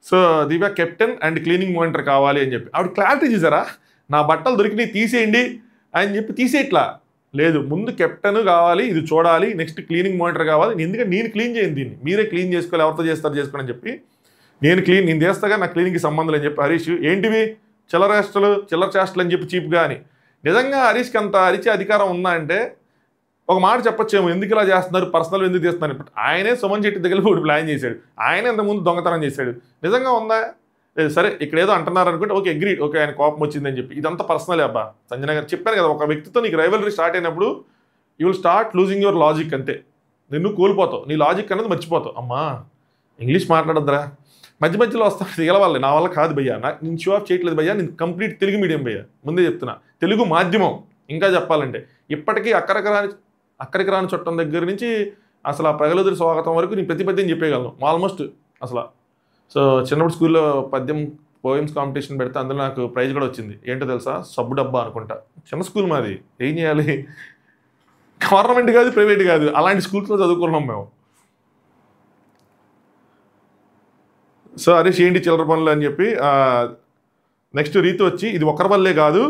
So Divya captain and cleaning monitor కావాలి అని చెప్పి ఆవిడ క్లారిటీ చేశారా, నా బట్టలు దొరికినాయి తీసేయండి అని చెప్పి తీసేయట్లా, లేదు ముందు కెప్టెన్ కావాలి, ఇది చూడాలి, నెక్స్ట్ క్లీనింగ్ మానిటర్ కావాలి, ఎందుకంటే నేను క్లీన్ చేయను, దీన్ని మీరే క్లీన్ చేసుకోవాలి, ఎవరితో చేస్తారు చేసుకోండి అని చెప్పి. నేను చేస్తాగా నా క్లీనింగ్కి సంబంధం అని చెప్పి హరీష్ ఏంటివి చిల్లర చేష్టలు అని చెప్పి చీప్గా అని. నిజంగా హరీష్కి అంత అరిచే అధికారం ఉందా అంటే ఒక మాట చెప్పొచ్చేమో, ఎందుకు ఇలా చేస్తున్నారు, పర్సనల్ ఎందుకు చేస్తున్నారు. బట్ ఆయనే సుమన్ శెట్టి దగ్గర ఒకటి ప్లాన్ చేశాడు, ఆయనే ఇంతకుముందు దొంగతనం చేశాడు, నిజంగా ఉందా, సరే ఇక్కడ ఏదో అంటున్నారు అనుకుంటే ఓకే అగ్రీడ్, ఓకే ఆయన కోపం వచ్చిందని చెప్పి. ఇదంతా పర్సనల్ అబ్బా. సంజన గారు చెప్పాను కదా, ఒక వ్యక్తితో నీకు రైవలరీ స్టార్ట్ అయినప్పుడు you will start losing your logic, అంతే, నిన్ను కోల్పోతావు, నీ లాజిక్ అనేది మర్చిపోతావు. అమ్మా ఇంగ్లీష్ మాట్లాడద్దురా, మధ్య మధ్యలో వస్తాను దిగలవాలి, నా వల్ల కాదు భయ్యా, నేను షో ఆఫ్ చేయట్లేదు భయ్యా, నేను కంప్లీట్ తెలుగు మీడియం భయ్యా, ముందే చెప్తున్నా, తెలుగు మాధ్యమం. ఇంకా చెప్పాలంటే ఇప్పటికీ అక్కడికి రాని చుట్టం దగ్గర నుంచి అసలు ఆ ప్రగలుదురి స్వాగతం వరకు నేను ప్రతి పద్యం చెప్పేయగలను ఆల్మోస్ట్ అసలు. సో చిన్నప్పుడు స్కూల్లో పద్యం పోయమ్స్ కాంపిటీషన్ పెడితే అందులో నాకు ప్రైజ్ కూడా వచ్చింది. ఏంటో తెలుసా? సబ్బు డబ్బా అనుకుంటా. చిన్న స్కూల్ మాది, ఏం చేయాలి, గవర్నమెంట్ కాదు ప్రైవేట్ కాదు, అలాంటి స్కూల్స్లో చదువుకున్నాం మేము. సో అరే ఏంటి చిల్లర పనులు అని చెప్పి నెక్స్ట్ రీతి వచ్చి ఇది ఒకరి వల్లే కాదు,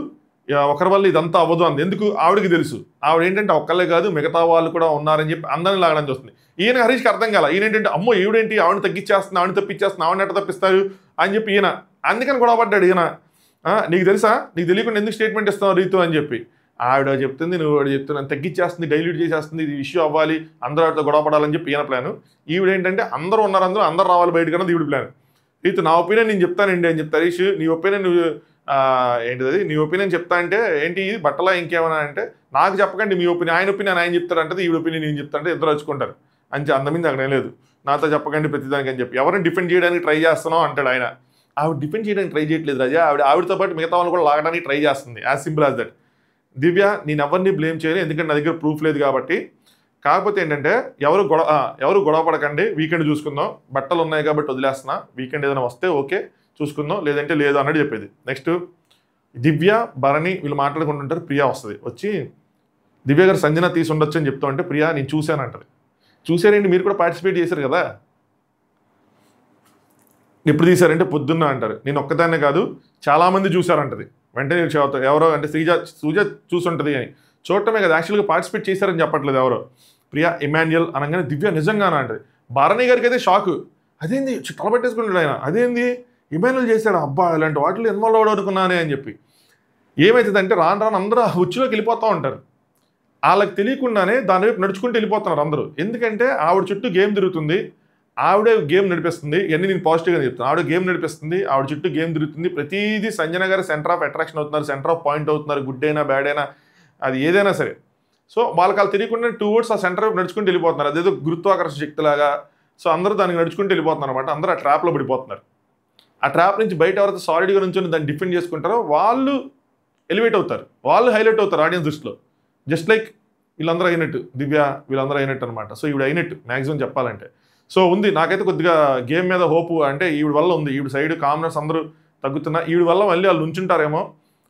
ఒకరి వల్ల ఇదంతా అవ్వదు అంది. ఎందుకు? ఆవిడకి తెలుసు. ఆవిడ ఏంటంటే ఒక్కళ్ళే కాదు మిగతా వాళ్ళు కూడా ఉన్నారని చెప్పి అందరిని లాగడానికి వస్తుంది. ఈయన హరీష్కి అర్థం కాల. ఈయన ఏంటంటే అమ్మో ఈవిడేంటి ఆవిడని తగ్గించేస్తుంది, ఆవిడని తప్పించేస్తుంది, ఆవిడని ఎట్ట తప్పిస్తారు అని చెప్పి ఈయన అందుకని గొడవపడ్డాడు. ఈయన నీకు తెలుసా, నీకు తెలియకుండా ఎందుకు స్టేట్మెంట్ ఇస్తావు రీతు అని చెప్పి. ఆవిడ చెప్తుంది, నువ్వు ఆవిడ చెప్తున్నాను, తగ్గించేస్తుంది, డైల్యూట్ చేసేస్తుంది, ఇది ఇష్యూ అవ్వాలి, అందరూ ఆవిడతో గొడవపడాలని చెప్పి ఈయన ప్లాను. ఈవిడేంటంటే అందరూ ఉన్నారు, అందరూ రావాలి బయటకన్నా ఈవిడ ప్లాన్. రీతు నా ఒపీనియన్ నేను చెప్తానండి అని చెప్తా. హరీష్ నీ ఒపీనియన్ నువ్వు ఏంటిది, నీ ఒపీనియన్ చెప్తా అంటే ఏంటి బట్టలా ఇంకేమన్నా అంటే నాకు చెప్పకండి మీ ఒపీనియన్, ఆయన ఒపీనియన్ ఆయన చెప్తారంటే ఈవిడ ఒపీనియన్ నేను చెప్తానంటే ఇద్దరు వచ్చుకుంటారు అంతే, అందమింది అక్కడ ఏం లేదు. నాతో చెప్పకండి ప్రతిదానికి అని చెప్పి. ఎవరిని డిఫెండ్ చేయడానికి ట్రై చేస్తున్నావు అంటాడు ఆయన. ఆవిడ డిఫెండ్ చేయడానికి ట్రై చేయట్లేదు రాజా, ఆవిడతో పాటు మిగతా వాళ్ళు కూడా లాగడానికి ట్రై చేస్తుంది. As simple as that. Divya నేను ఎవరిని బ్లేమ్ చేయలేదు, ఎందుకంటే నా దగ్గర ప్రూఫ్ లేదు కాబట్టి. కాకపోతే ఏంటంటే ఎవరు గొడవ పడకండి, వీకెండ్ చూసుకుందాం, బట్టలు ఉన్నాయి కాబట్టి వదిలేస్తున్నా, వీకెండ్ ఏదైనా వస్తే ఓకే చూసుకుందాం, లేదంటే లేదు అన్నట్టు చెప్పేది. నెక్స్ట్ దివ్య భరణి వీళ్ళు మాట్లాడుకుంటుంటారు. ప్రియా వస్తుంది, వచ్చి దివ్య గారు సంజన తీసి ఉండొచ్చు అని చెప్తా అంటే ప్రియా నేను చూశానంటది. చూసారండి, మీరు కూడా పార్టిసిపేట్ చేశారు కదా, ఎప్పుడు తీశారంటే పొద్దున్న అంటారు. నేను ఒక్కదాన్నే కాదు చాలామంది చూశారంటది. వెంటనే ఎవరో అంటే సూజ చూసుంటుంది అని చూడటమే కదా, యాక్చువల్గా పార్టిసిపేట్ చేశారని చెప్పట్లేదు ఎవరో. ప్రియా ఇమాన్యుయల్ అనగానే దివ్య నిజంగానే అంటది. భరణి గారికి అయితే షాకు, అదేంది తలపెట్టేసుకుంటాడు ఆయన, అదేంది ఇమాన్యుల్ చేశాడు, అబ్బా ఇలాంటి వాటిలో ఇన్వాల్వ్ అవ్వడుకున్నానే అని చెప్పి. ఏమవుతుందంటే రాను రాను అందరూ ఉచ్చులోకి వెళ్ళిపోతూ ఉంటారు. వాళ్ళకి తెలియకుండానే దాని వైపు నడుచుకుంటూ వెళ్ళిపోతున్నారు అందరూ. ఎందుకంటే ఆవిడ చుట్టూ గేమ్ తిరుగుతుంది, ఆవిడే గేమ్ నడిపిస్తుంది. ఇవన్నీ నేను పాజిటివ్గా చెప్తాను. ఆవిడ గేమ్ నడిపిస్తుంది, ఆవిడ చుట్టూ గేమ్ తిరుగుతుంది. ప్రతిదీ సంజన గారు సెంటర్ ఆఫ్ అట్రాక్షన్ అవుతున్నారు, సెంటర్ ఆఫ్ పాయింట్ అవుతున్నారు, గుడ్ అయినా బ్యాడ్ అయినా అది ఏదైనా సరే. సో వాళ్ళకి వాళ్ళు తెలియకుండా టువర్డ్స్ ఆ సెంటర్ వైపు నడుచుకుంటూ వెళ్ళిపోతున్నారు. అదేదో గురుత్వాకర్షణ శక్తిలాగా. సో అందరూ దానికి నడుచుకుంటూ వెళ్ళిపోతున్నారు అనమాట. అందరూ ఆ ట్రాప్లో పడిపోతున్నారు. ఆ ట్రాప్ నుంచి బయట ఎవరైతే సాలిడ్గా నుంచొని దాన్ని డిఫెండ్ చేసుకుంటారో వాళ్ళు ఎలివేట్ అవుతారు, వాళ్ళు హైలైట్ అవుతారు ఆడియన్స్ దృష్టిలో. జస్ట్ లైక్ వీళ్ళందరూ అయినట్టు, దివ్య వీళ్ళందరూ అయినట్టు అనమాట. సో ఈవిడ అయినట్టు మ్యాక్సిమం చెప్పాలంటే. సో ఉంది, నాకైతే కొద్దిగా గేమ్ మీద హోపు అంటే ఈవిడ వల్ల ఉంది. ఈవిడ సైడ్ కామనర్స్ అందరూ తగ్గుతున్నా, ఈవిడ వల్ల మళ్ళీ వాళ్ళు ఉంచుంటారేమో,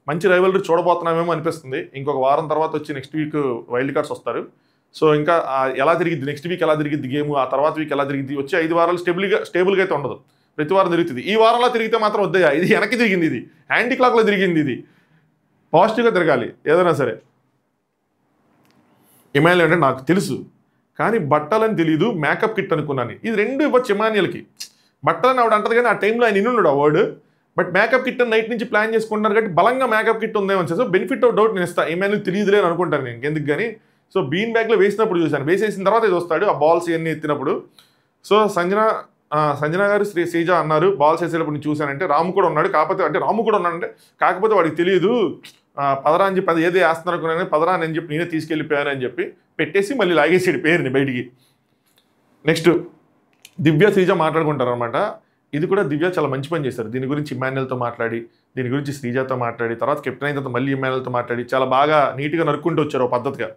మంచి రైవల్రీ చూడబోతున్నామేమో అనిపిస్తుంది. ఇంకొక వారం తర్వాత వచ్చి నెక్స్ట్ వీక్ వైల్డ్ కార్డ్స్ వస్తారు. సో ఇంకా ఎలా తిరిగిద్ది, నెక్స్ట్ వీక్ ఎలా తిరిగిద్ది గేమ్, ఆ తర్వాత వీక్ ఎలా తిరిగిద్ది, వచ్చి 5 వారాలు స్టేబుల్గా అయితే ఉండదు, ప్రతి వారం తిరుగుతుంది. ఈ వారంలో తిరిగితే మాత్రం వద్దయ్యా, ఇది వెనక్కి తిరిగింది, ఇది హ్యాండీ క్లాక్లో తిరిగింది, ఇది పాజిటివ్గా తిరగాలి ఏదైనా సరే. ఇమాన్యుల్ అంటే నాకు తెలుసు కానీ బట్టలని తెలియదు, మేకప్ కిట్ అనుకున్నాను. ఇది రెండు ఇవ్వచ్చు ఇమాన్యుల్కి. బట్టలని ఆవిడ అంటది కానీ ఆ టైంలో ఆయన ఇన్నున్నాడు ఆ word. But makeup kit night నుంచి ప్లాన్ చేసుకుంటున్నారు కాబట్టి బలంగా మేకప్ కిట్ ఉందేమో. సో బెనిఫిట్ ఆఫ్ డౌట్ నేను ఇస్తాను, ఇమాన్యుల్ తెలియదులే అని అనుకుంటాను నేను ఎందుకు కానీ. సో బీన్ బ్యాగ్లో వేసినప్పుడు చూశాను, వేసేసిన తర్వాత ఇది వస్తాడు ఆ బాల్స్ ఇవన్నీ ఎత్తినప్పుడు. సో సంజన గారు శ్రీజ అన్నారు బాల్స్ వేసేటప్పుడు నేను చూశానంటే రాము కూడా ఉన్నాడు, కాకపోతే అంటే రాము కూడా ఉన్నాడంటే కాకపోతే వాడికి తెలియదు, పదరా అని చెప్పి అది ఏదో వేస్తున్నారు అనుకున్నాను, పదరా అని చెప్పి నేనే తీసుకెళ్ళిపోయాను అని చెప్పి పెట్టేసి మళ్ళీ లాగేసాడు పేరుని బయటికి. నెక్స్ట్ దివ్య శ్రీజ మాట్లాడుకుంటారు అనమాట. ఇది కూడా దివ్య చాలా మంచి పని చేశారు. దీని గురించి ఇమాన్యుల్తో మాట్లాడి, దీని గురించి శ్రీజతో మాట్లాడి, తర్వాత కెప్టెన్ అయిన తర్వాత మళ్ళీ ఇమాన్యుల్తో మాట్లాడి చాలా బాగా నీట్గా నరుక్కుంటూ వచ్చారు ఒక పద్ధతిగా.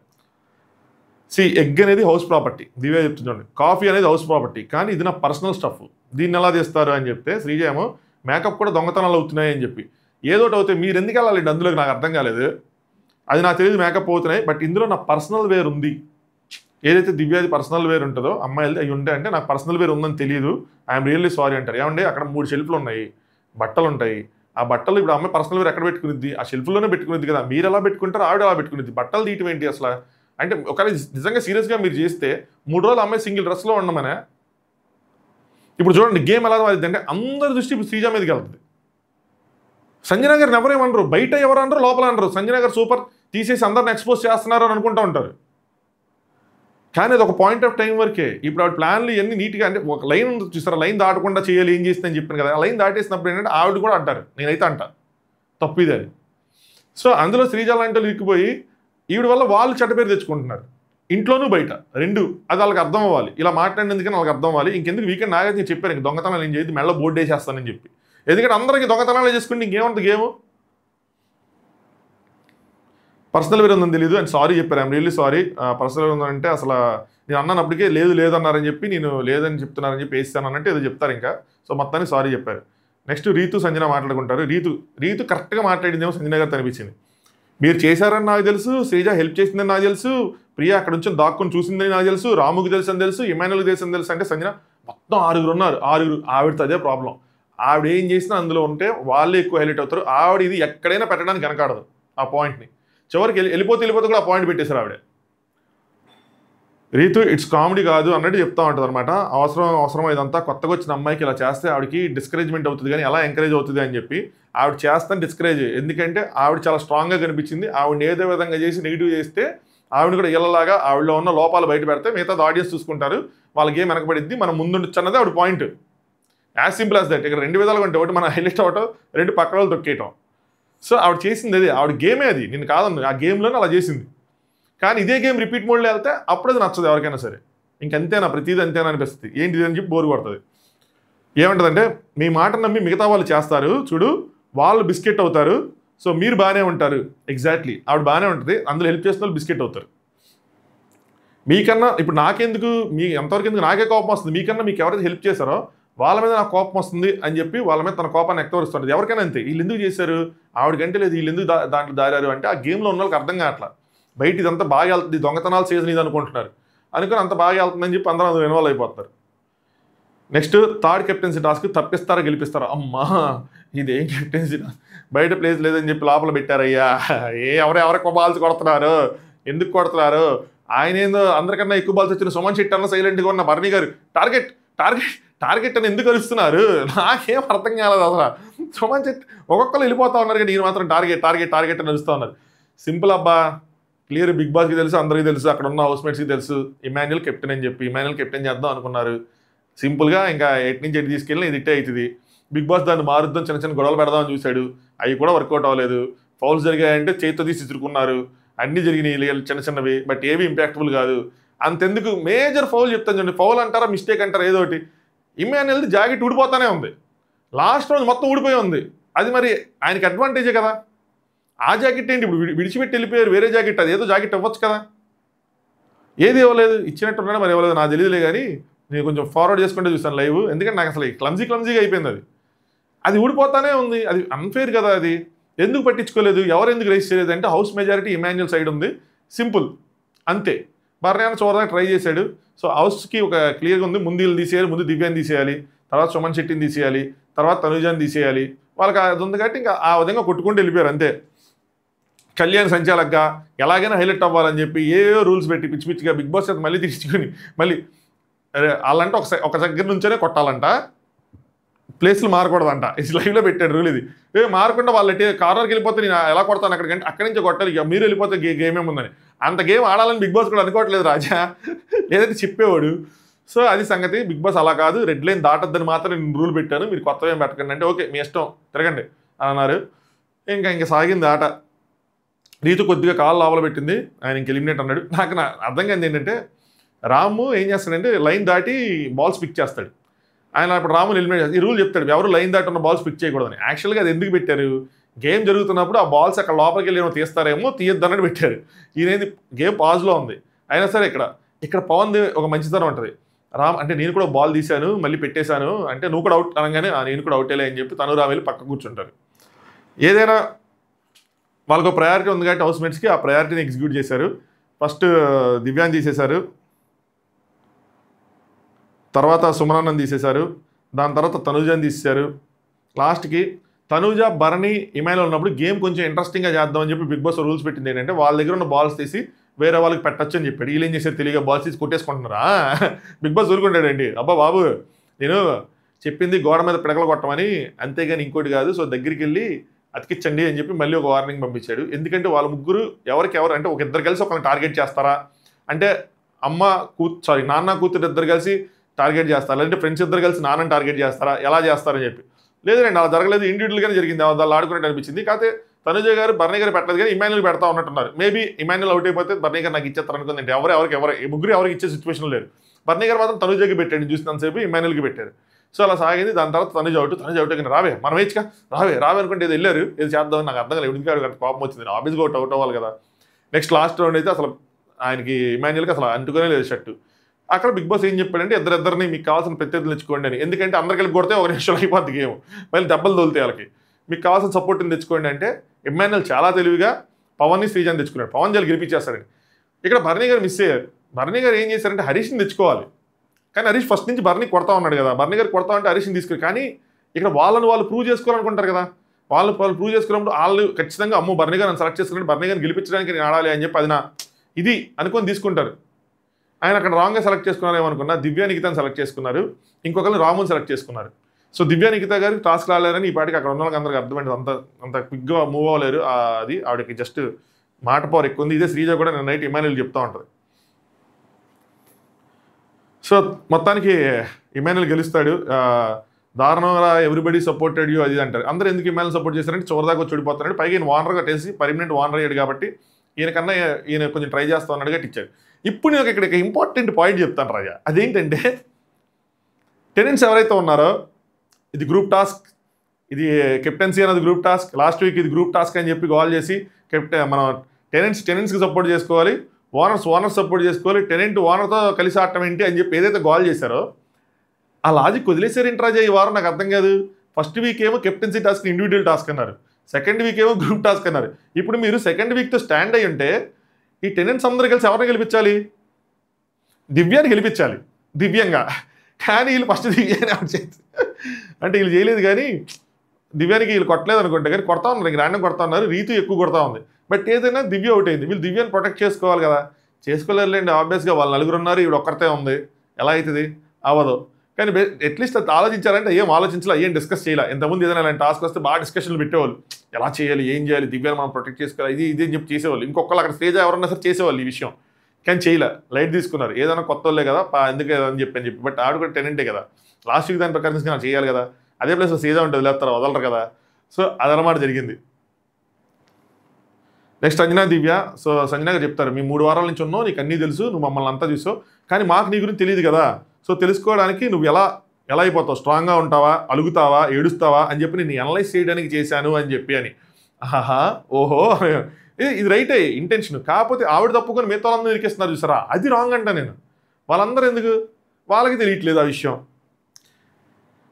ఎగ్ అనేది హౌస్ ప్రాపర్టీ, దివ్య చెప్తున్నాడు. కాఫీ అనేది హౌస్ ప్రాపర్టీ, కానీ ఇది నా పర్సనల్ స్టఫ్, దీన్ని ఎలా తీస్తారు అని చెప్తే శ్రీజ ఏమో మేకప్ కూడా దొంగతనాలు అవుతున్నాయి అని చెప్పి. ఏదోటి అవుతాయి, మీరు ఎందుకు వెళ్ళాలండి అందులోకి నాకు అర్థం కాలేదు. అది నాకు తెలియదు మేకప్ అవుతున్నాయి, బట్ ఇందులో నా పర్సనల్ వేర్ ఉంది. ఏదైతే దివ్యాది పర్సనల్ వేర్ ఉంటుందో అమ్మాయిలది అవి ఉంటాయి అంటే నాకు పర్సనల్ వేర్ ఉందని తెలియదు, ఐఎమ్ రియల్లీ సారీ అంటారు. ఏమంటే అక్కడ 3 షెల్ఫ్లు ఉన్నాయి, బట్టలు ఉంటాయి. ఆ బట్టలు ఇప్పుడు అమ్మాయి పర్సనల్ వేర్ ఎక్కడ పెట్టుకునిద్ది, ఆ షెల్ఫ్లోనే పెట్టుకునిద్ది కదా. మీరు ఎలా పెట్టుకుంటారు, ఆవిడ ఎలా పెట్టుకునిద్ది, బట్టలు తీయటం ఏంటి అసలు అంటే. ఒకవేళ నిజంగా సీరియస్గా మీరు చేస్తే 3 రోజులు అమ్మాయి సింగిల్ డ్రెస్లో ఉండమనే. ఇప్పుడు చూడండి గేమ్ ఎలా మారింది అంటే అందరి దృష్టి ఇప్పుడు శ్రీజ మీదకి వెళ్తుంది. సంజన గారిని ఎవరేమనరు, బయట ఎవరు అనరు, లోపల అనరు. సంజన గారు సూపర్ తీసేసి అందరిని ఎక్స్పోజ్ చేస్తున్నారు అని అనుకుంటూ ఉంటారు, కానీ అది ఒక పాయింట్ ఆఫ్ టైం వరకే. ఇప్పుడు ఆవిడ ప్లాన్లు ఇవన్నీ నీట్గా అంటే ఒక లైన్ ఉంది చూసారా, లైన్ దాటకుండా చేయాలి ఏం చేస్తుందని చెప్పాను కదా. ఆ లైన్ దాటేసినప్పుడు ఏంటంటే ఆవిడ కూడా అంటారు, నేనైతే అంట తప్పు ఇది. సో అందులో శ్రీజ లాంటి ఇరికిపోయి ఈవిడ వల్ల వాళ్ళు చెడ్డ పేరు తెచ్చుకుంటున్నారు. ఇంట్లోనూ బయట రెండు. అది వాళ్ళకి అర్థం అవ్వాలి. ఇలా మాట్లాడినందుకని వాళ్ళకి అర్థం అవ్వాలి. ఇంకెందుకు వీకెండ్ నాగైతే నేను చెప్పాను, ఇంక దొంగతనాలు ఏం చేయదు, మెల్ల బోర్డు వేసేస్తానని చెప్పి. ఎందుకంటే అందరికీ దొంగతనాలే చేసుకుంటే ఇంకేముంటుంది గేము. పర్సనల్ వేరే ఉందని తెలియదు అండ్ సారీ చెప్పారు. I'm really sorry. పర్సనల్ వేరే ఉందంటే అసలు నేను అన్నప్పటికీ లేదన్నారని చెప్పి నేను లేదని చెప్తున్నారని చెప్పి వేస్తాను అన్నట్టు ఏదో చెప్తారు ఇంకా. సో మొత్తాన్ని సారీ చెప్పారు. నెక్స్ట్ రీతు సంజన మాట్లాడుకుంటారు. రీతు కరెక్ట్గా మాట్లాడిందేమో సంజన గారు అనిపించింది. మీరు చేశారని నాకు తెలుసు, శ్రీజ హెల్ప్ చేసిందని నాకు తెలుసు, ప్రియా అక్కడ నుంచి దాక్కుని చూసిందని నాకు తెలుసు, రాముకి తెలుసు అని తెలుసు, ఇమానుయల్కి తెలుసు అని తెలుసు అంటే సంజన మొత్తం 6 ఉన్నారు. 6 ఆవిడతో అదే ప్రాబ్లం. ఆవిడ ఏం చేసినా అందులో ఉంటే వాళ్ళే ఎక్కువ హైలైట్ అవుతారు. ఆవిడ ఇది ఎక్కడైనా పెట్టడానికి వెనకాడదు ఆ పాయింట్ని. చివరికి వెళ్ళిపోతే కూడా ఆ పాయింట్ పెట్టేశారు ఆవిడ. రీతు ఇట్స్ కామెడీ కాదు అన్నట్టు చెప్తా ఉంటుంది అనమాట. అవసరం ఇదంతా కొత్తగా వచ్చిన అమ్మాయికి ఇలా చేస్తే ఆవిడకి డిస్కరేజ్మెంట్ అవుతుంది కానీ ఎలా ఎంకరేజ్ అవుతుంది అని చెప్పి ఆవిడ చేస్తాను డిస్కరేజ్. ఎందుకంటే ఆవిడ చాలా స్ట్రాంగ్గా కనిపించింది. ఆవిడని ఏదో విధంగా చేసి నెగిటివ్ చేస్తే ఆవిడ కూడా ఇళ్ళలాగా ఆవిడలో ఉన్న లోపాలు బయట పెడితే మిగతా ఆడియన్స్ చూసుకుంటారు, వాళ్ళకి ఏం వెనకబడిద్ది, మనం ముందుండొచ్చు అన్నది ఆవిడ point. As simple as that. ఇక్కడ 2 విధాలుగా ఉంటాయి. ఒకటి మన హైలైట్ అవ్వటం, 2 పక్కన వాళ్ళు తొక్కేయటం. సో ఆవిడ చేసింది అది, ఆవిడ గేమే అది, నేను కాదన్ను, ఆ గేమ్లోనే అలా చేసింది. కానీ ఇదే గేమ్ రిపీట్ మోడ్లో వెళ్తే అప్పుడు అది నచ్చదు ఎవరికైనా సరే. ఇంకంతేనా ప్రతిదీ అంతేనా అనిపిస్తుంది, ఏంటిది అని చెప్పి బోరు కొడుతుంది. ఏమంటుందంటే మీ మాట నమ్మి మిగతా వాళ్ళు చేస్తారు చూడు, వాళ్ళు బిస్కెట్ అవుతారు, సో మీరు బాగానే ఉంటారు. ఎగ్జాక్ట్లీ ఆవిడ బాగానే ఉంటుంది, అందులో హెల్ప్ చేసిన వాళ్ళు బిస్కెట్ అవుతారు. మీకన్నా ఇప్పుడు నాకెందుకు, ఎంతవరకు ఎందుకు నాకే కోపం వస్తుంది, మీకన్నా మీకు ఎవరైతే హెల్ప్ చేశారో వాళ్ళ మీద నాకు కోపం వస్తుంది అని చెప్పి వాళ్ళ మీద తన కోపాన్ని వ్యక్తపరుస్తుంటుంది. ఎవరికైనా అంతే, వీళ్ళు ఎందుకు చేశారు, ఆవిడకంటే లేదు వీళ్ళు ఎందుకు దాంట్లో దారారు అంటే ఆ గేమ్లో ఉన్న వాళ్ళకి అర్థం కావట్లా. బయట ఇదంతా బాగా వెళ్తుంది, దొంగతనాలు సీజన్ ఇది అనుకుంటున్నారు, అనుకుని అంత బాగా వెళ్తుందని చెప్పి అందరూ అందులో ఇన్వాల్వ్ అయిపోతారు. నెక్స్ట్ థర్డ్ కెప్టెన్సీ టాస్క్ తప్పిస్తారా గెలిపిస్తారా. అమ్మా ఇదేం కెప్టెన్సీ టాస్క్, బయట ప్లేస్ లేదని చెప్పి లోపల పెట్టారయ్యా. ఎవరెవరికి బాల్స్ కొడుతున్నారు, ఎందుకు కొడుతున్నారు, ఆయన ఏందో అందరికన్నా ఎక్కువ బాల్స్ వచ్చిన సుమన్ శెట్టి అన్న సైలెంట్గా ఉన్న Bharani garu target target target అని ఎందుకు కలుస్తున్నారు, నాకేం అర్థం కాలేదు అసలు. సుమన్ శెట్టి ఒక్కొక్కరు వెళ్ళిపోతా ఉన్నారు కానీ నేను మాత్రం టార్గెట్ టార్గెట్ టార్గెట్ అని కలుస్తూ ఉన్నారు. సింపుల్ అబ్బా, క్లియర్. బిగ్ బాస్కి తెలుసు, అందరికీ తెలుసు, అక్కడ ఉన్న హౌస్మేట్స్కి తెలుసు ఇమాన్యుయల్ కెప్టెన్ అని చెప్పి. ఇమాన్యుయల్ కెప్టెన్ చేద్దాం అనుకున్నారు సింపుల్గా, ఇంకా ఎటు నుంచి ఎటు తీసుకెళ్ళినా ఇది ఇట్టే అవుతుంది. బిగ్ బాస్ దాన్ని మారుద్దాం, చిన్న చిన్న గొడవలు పెడదామని చూశాడు, అవి కూడా వర్కౌట్ అవ్వలేదు. ఫౌల్స్ జరిగాయంటే చేతితో తీసి ఇచ్చుకున్నారు, అన్నీ జరిగినాయి చిన్న చిన్నవి, బట్ ఏవి ఇంపాక్టబుల్ కాదు. అంతెందుకు మేజర్ ఫౌల్ చెప్తాను చూడండి, ఫౌల్ అంటారా మిస్టేక్ అంటారా ఏదో ఒకటి, ఇమాన్యుయల్ది జాకెట్ ఊడిపోతానే ఉంది, లాస్ట్ రోజు మొత్తం ఊడిపోయి ఉంది. అది మరి ఆయనకి అడ్వాంటేజే కదా. ఆ జాకెట్ ఏంటి ఇప్పుడు విడిచిపెట్టి వెళ్ళిపోయారు, వేరే జాకెట్, అది ఏదో జాకెట్ ఇవ్వచ్చు కదా, ఏది ఇవ్వలేదు. ఇచ్చినట్టున్నాడు మరి ఇవ్వలేదు, నాకు తెలియదులే. కానీ నేను కొంచెం ఫార్వర్డ్ చేసుకుంటే చూస్తాను లైవ్, ఎందుకంటే నాకు అసలు క్లమ్జీగా అయిపోయింది. అది ఊడిపోతానే ఉంది, అది అన్ఫేర్ కదా. అది ఎందుకు పట్టించుకోలేదు, ఎవరు ఎందుకు రైస్ చేయలేదు అంటే హౌస్ మెజారిటీ ఇమాన్యుయల్ సైడ్ ఉంది, సింపుల్ అంతే. బర్ణాన్ని చూడడానికి ట్రై చేశాడు. సో హౌస్కి ఒక క్లియర్గా ఉంది, ముందు వీళ్ళు తీసేయాలి, ముందు దివ్యాన్ని తీసేయాలి, తర్వాత సుమన్ శెట్టిని తీసేయాలి, తర్వాత తనుజాని తీసేయాలి. వాళ్ళకి అది ఉంది కాబట్టి ఇంకా ఆ విధంగా కొట్టుకుంటూ వెళ్ళిపోయారు అంతే. కళ్యాణ్ సంచాలక్గా ఎలాగైనా హైలైట్ అవ్వాలని చెప్పి ఏవో రూల్స్ పెట్టి పిచ్చి పిచ్చిగా బిగ్ బాస్ అయితే మళ్ళీ తీసుకుని మళ్ళీ వాళ్ళంటే ఒక దగ్గర నుంచోనే కొట్టాలంట, ప్లేస్లు మారకూడదంట. ఇది లైవ్లో పెట్టాడు రూల్. ఇది మారకుండా వాళ్ళు కార్నర్కి వెళ్ళిపోతే నేను ఎలా కొడతాను అక్కడికంటే అక్కడి నుంచి కొట్టాలి, ఇక మీరు వెళ్ళిపోతే గేమ్ ఏముందని. అంత గేమ్ ఆడాలని బిగ్ బాస్ కూడా అనుకోవట్లేదు రాజా, లేదంటే చెప్పేవాడు. సో అది సంగతి. బిగ్ బాస్ అలా కాదు, రెడ్ లైన్ దాటద్దని మాత్రం నేను రూల్ పెట్టాను, మీరు కొత్తగా ఏం పెట్టకండి అంటే ఓకే మీ ఇష్టం తిరగండి అని అన్నారు. ఇంకా సాగింది ఆట. రీతు కొద్దిగా కాళ్ళు లోపల పెట్టింది, ఆయన ఇంక ఎలిమినేట్ అన్నాడు. నాకు అర్థం కాదు ఏంటంటే రాము ఏం చేస్తాడంటే లైన్ దాటి బాల్స్ పిక్ చేస్తాడు. ఆయన ఇప్పుడు రాముని ఎలిమినేట్ చేస్తాడు, ఈ రూల్ చెప్తాడు ఎవరు లైన్ దాటి ఉన్న బాల్స్ పిక్ చేయకూడదని. యాక్చువల్గా అది ఎందుకు పెట్టారు, గేమ్ జరుగుతున్నప్పుడు ఆ బాల్స్ అక్కడ లోపలికి వెళ్ళి ఏమో తీస్తారేమో, తీయొద్దన్నట్టు పెట్టారు. ఈయనేది గేమ్ పాజ్లో ఉంది అయినా సరే ఇక్కడ పవన్ ఒక మంచితనం ఉంటుంది. రామ్ అంటే నేను కూడా బాల్ తీశాను మళ్ళీ పెట్టేశాను అంటే నువ్వు కూడా అవుట్ అనగానే నేను కూడా అవుటేలే అని చెప్పి తను రామ్ వెళ్ళి పక్క కూర్చుంటారు. ఏదైనా వాళ్ళకు ప్రయారిటీ ఉంది కాబట్టి హౌస్మేట్స్కి ఆ ప్రయారిటీని ఎగ్జిక్యూట్ చేశారు. ఫస్ట్ దివ్యాన్ని తీసేశారు, తర్వాత సుమనాన్నని తీసేశారు, దాని తర్వాత తనుజాని తీసేశారు. లాస్ట్కి తనుజ భరణి ఇమాన్యుయల్ ఉన్నప్పుడు గేమ్ కొంచెం ఇంట్రెస్టింగ్గా చేద్దామని చెప్పి బిగ్ బాస్ రూల్స్ పెట్టింది ఏంటంటే వాళ్ళ దగ్గర ఉన్న బాల్స్ తీసి వేరే వాళ్ళకి పెట్టచ్చు అని చెప్పాడు. వీళ్ళు ఏం చేశారు తెలియగా బాల్స్ తీసి కొట్టేసుకుంటున్నారా. బిగ్ బాస్ ఊరుకుంటాడండి, అబ్బా బాబు నేను చెప్పింది గోడ మీద పిడకలు కొట్టమని, అంతేగాని ఇంకోటి కాదు, సో దగ్గరికి వెళ్ళి అతికిచ్చండి అని చెప్పి మళ్ళీ ఒక వార్నింగ్ పంపించాడు. ఎందుకంటే వాళ్ళ ముగ్గురు ఎవరు అంటే ఒక ఇద్దరు కలిసి ఒకరిని టార్గెట్ చేస్తారా అంటే నాన్న కూతురు ఇద్దరు కలిసి టార్గెట్ చేస్తారా, లేదంటే ఫ్రెండ్స్ ఇద్దరు కలిసి నాన్నని టార్గెట్ చేస్తారా, ఎలా చేస్తారని చెప్పి. లేదండి అలా జరగలేదు, ఇండివిజువల్గానే జరిగింది, వాళ్ళు ఆడుకున్నట్టు అనిపించింది. కాకపోతే తనుజ గారు బర్నీ గారు పెట్టలేదు కానీ ఇమాన్యుల్ పెడతా ఉన్నట్టున్నారు. మేబీ ఇమాన్యుల్ అవుట్ అయిపోతే బర్నీ గారు నాకు ఇచ్చేస్తారు అనుకుందంటే ఎవరికి ముగ్గురు ఎవరికి ఇచ్చే సిచ్యువేషన్ లేదు. బర్నీ గారు మాత్రం తనుజకి పెట్టాడు, చూసినంతసేపు ఇమాన్యుల్కి పెట్టారు. సో అలా సాగింది. దాని తర్వాత తనుజ అవుట్ కానీ రావే మనం వేయచ్చుగా రావే అనుకుంటే ఏదో వెళ్ళారు, ఏదో చేద్దామని నాకు అర్థం కాలేదు. ఎందుకు కోపం వచ్చింది, ఆఫీస్గా అవుట్ అవ్వాలి కదా. నెక్స్ట్ లాస్ట్ రౌండ్ అయితే అసలు ఆయనకి ఇమాన్యుల్కి అసలు అంటుకునే లేదు షర్టు. అక్కడ బిగ్ బాస్ ఏం చెప్పాడంటే ఇద్దరిని మీకు కావాల్సిన ప్రత్యర్థులు తెచ్చుకోండి అని. ఎందుకంటే అందరికీ కొడితే ఒక నిమిషం అయిపోద్ది గేమ్, మళ్ళీ దెబ్బలు తోలుతాయి వాళ్ళకి. మీకు కావాల్సిన సపోర్ట్ని తెచ్చుకోండి అంటే ఇమాన్యుల్ చాలా తెలివిగా పవన్ని శ్రీజాన్ తెచ్చుకున్నాడు. పవన్ జల్ గెలిపించేస్తాడని. ఇక్కడ బర్నీ గారు మిస్ అయ్యారు. బర్నీ గారు ఏం చేశారంటే హరీష్ని తెచ్చుకోవాలి, కానీ హరీష్ ఫస్ట్ నుంచి బర్నీ కొడతా ఉన్నాడు కదా. బర్నీ గారు కొడతా ఉంటే హరీష్ని తీసుకుని, కానీ ఇక్కడ వాళ్ళు ప్రూవ్ చేసుకోవాలనుకుంటారు కదా. వాళ్ళు ప్రూవ్ చేసుకున్నప్పుడు వాళ్ళు ఖచ్చితంగా అమ్మో బర్నీ గారు సెలెక్ట్ చేసుకున్నాడు, బర్నీ గారిని గెలిపించడానికి నేను ఆడాలి అని చెప్పి అది నా ఇది అనుకొని తీసుకుంటారు. ఆయన అక్కడ రాంగ్గా సెలెక్ట్ చేసుకున్నారేమనుకున్నా దివ్య నిఖితాని సెలెక్ట్ చేసుకున్నారు, ఇంకొకరిని రాముని సెలెక్ట్ చేసుకున్నారు. సో దివ్య నిఖిత గారు టాస్క్ రాలేరని ఈ పాటికి అక్కడ ఉన్న వాళ్ళకి అందరికీ అర్థమైంది. అంత క్విక్గా మూవ్ అవ్వలేరు. అది ఆవిడకి జస్ట్ మాట పవర్ ఎక్కువ ఉంది. ఇదే శ్రీజ కూడా నేను నైట్ ఇమాన్యుల్ చెప్తా ఉంటుంది. సో మొత్తానికి ఇమాన్యుల్ గెలుస్తాడు. దారుణంగా ఎవ్రీబడి సపోర్టెడ్ యూ అది అంటారు. అందరూ ఎందుకు ఇమాన్యుల్ సపోర్ట్ చేస్తారంటే చివరిదాకా చెడిపోతున్నాడు. పైగా ఈయన వానర్గా తెలిసి పర్మనెంట్ వానర్ అయ్యాడు కాబట్టి ఈయనకన్నా ఈయన కొంచెం ట్రై చేస్తా ఉన్నాడుగా ఇచ్చాడు. ఇప్పుడు నేను ఇక్కడ ఇంపార్టెంట్ పాయింట్ చెప్తాను రాజా. అదేంటంటే టెనెంట్స్ ఎవరైతే ఉన్నారో ఇది గ్రూప్ టాస్క్, ఇది కెప్టెన్సీ అనేది గ్రూప్ టాస్క్, లాస్ట్ వీక్ ఇది గ్రూప్ టాస్క్ అని చెప్పి కాల్ చేసి మనం టెనెంట్స్కి సపోర్ట్ చేసుకోవాలి, ఓనర్స్ సపోర్ట్ చేసుకోవాలి, టెనెంట్ ఓనర్తో కలిసి ఆడటం ఏంటి అని చెప్పి ఏదైతే గోల్ చేశారో ఆ లాజిక్ వదిలేసారు ఏంటి రాజా ఈ వారం. నాకు అర్థం కాదు. ఫస్ట్ వీక్ ఏమో కెప్టెన్సీ టాస్క్ ఇండివిజువల్ టాస్క్ అన్నారు, సెకండ్ వీక్ ఏమో గ్రూప్ టాస్క్ అన్నారు. ఇప్పుడు మీరు సెకండ్ వీక్తో స్టాండ్ అయ్యి ఉంటే ఈ టెనెంట్స్ అందరూ కలిసి ఎవరిని గెలిపించాలి? దివ్యాన్ని గెలిపించాలి దివ్యంగా. కానీ వీళ్ళు ఫస్ట్ దివ్యాన్ని అవుట్ చేసి అంటే వీళ్ళు చేయలేదు, కానీ దివ్యానికి వీళ్ళు కొట్టలేదు అనుకుంటే, కానీ కొడతా ఉన్నారు, ఇంక రాండం కొడతా ఉన్నారు. రీతు ఎక్కువ కొడతా ఉంది. బట్ ఏదైనా దివ్య అవుట్ అయింది. వీళ్ళు దివ్యాన్ని ప్రొటెక్ట్ చేసుకోవాలి కదా, చేసుకోలేరులేండి. ఆబ్వియస్గా వాళ్ళు నలుగురు ఉన్నారు, ఈవిడ ఒక్కరితే ఉంది, ఎలా అవుతుంది? అవ్వదు. కానీ అట్లీస్ట్ అది ఆలోచించారంటే ఏం ఆలోచించాలి, ఏం డిస్కస్ చేయాలి. ఇంతకుముందు ఏదైనా ఇలాంటి టాస్క్ వస్తే బాగా డిస్కషన్లు పెట్టేవాళ్ళు, ఎలా చేయాలి, ఏం చేయాలి, దివ్యాన్ని మనం ప్రొటెక్ట్ చేసుకోవాలి, ఇది అని చెప్పి చేసేవాళ్ళు. ఇంకొకళ్ళు అక్కడ స్టేజ్ ఎవరన్నా సరే చేసేవాళ్ళు ఈ విషయం, కానీ చేయలే, లైట్ తీసుకున్నారు. ఏదైనా కొత్త వాళ్ళే కదా ఎందుకు అని చెప్పి. బట్ ఆవిడ కూడా టెనెంటే కదా, లాస్ట్ వీక్ దాని ప్రకారం చేయాలి కదా. అదే ప్లేస్లో సీజా ఉంటుంది, లేస్తారు వదలరు కదా. సో అదనమాట జరిగింది. నెక్స్ట్ సంజనా దివ్య. సో సంజనా గారు చెప్తారు, మీ 3 వారాల నుంచి ఉన్నావు, నీకు అన్నీ తెలుసు, నువ్వు మమ్మల్ని అంతా చూసావు, కానీ మాకు నీ గురించి తెలియదు కదా. సో తెలుసుకోవడానికి నువ్వు ఎలా అయిపోతావు, స్ట్రాంగ్గా ఉంటావా, అలుగుతావా, ఏడుస్తావా అని చెప్పి నేను అనలైజ్ చేయడానికి చేశాను అని చెప్పి అని. ఆహా ఓహో ఇది రైటే ఇంటెన్షన్. కాకపోతే ఆవిడ తప్పుకొని మిగతా వాళ్ళందరూ ఇరికిస్తున్నారు చూసారా, అది రాంగ్ అంట. నేను వాళ్ళందరూ ఎందుకు, వాళ్ళకి తెలియట్లేదు ఆ విషయం.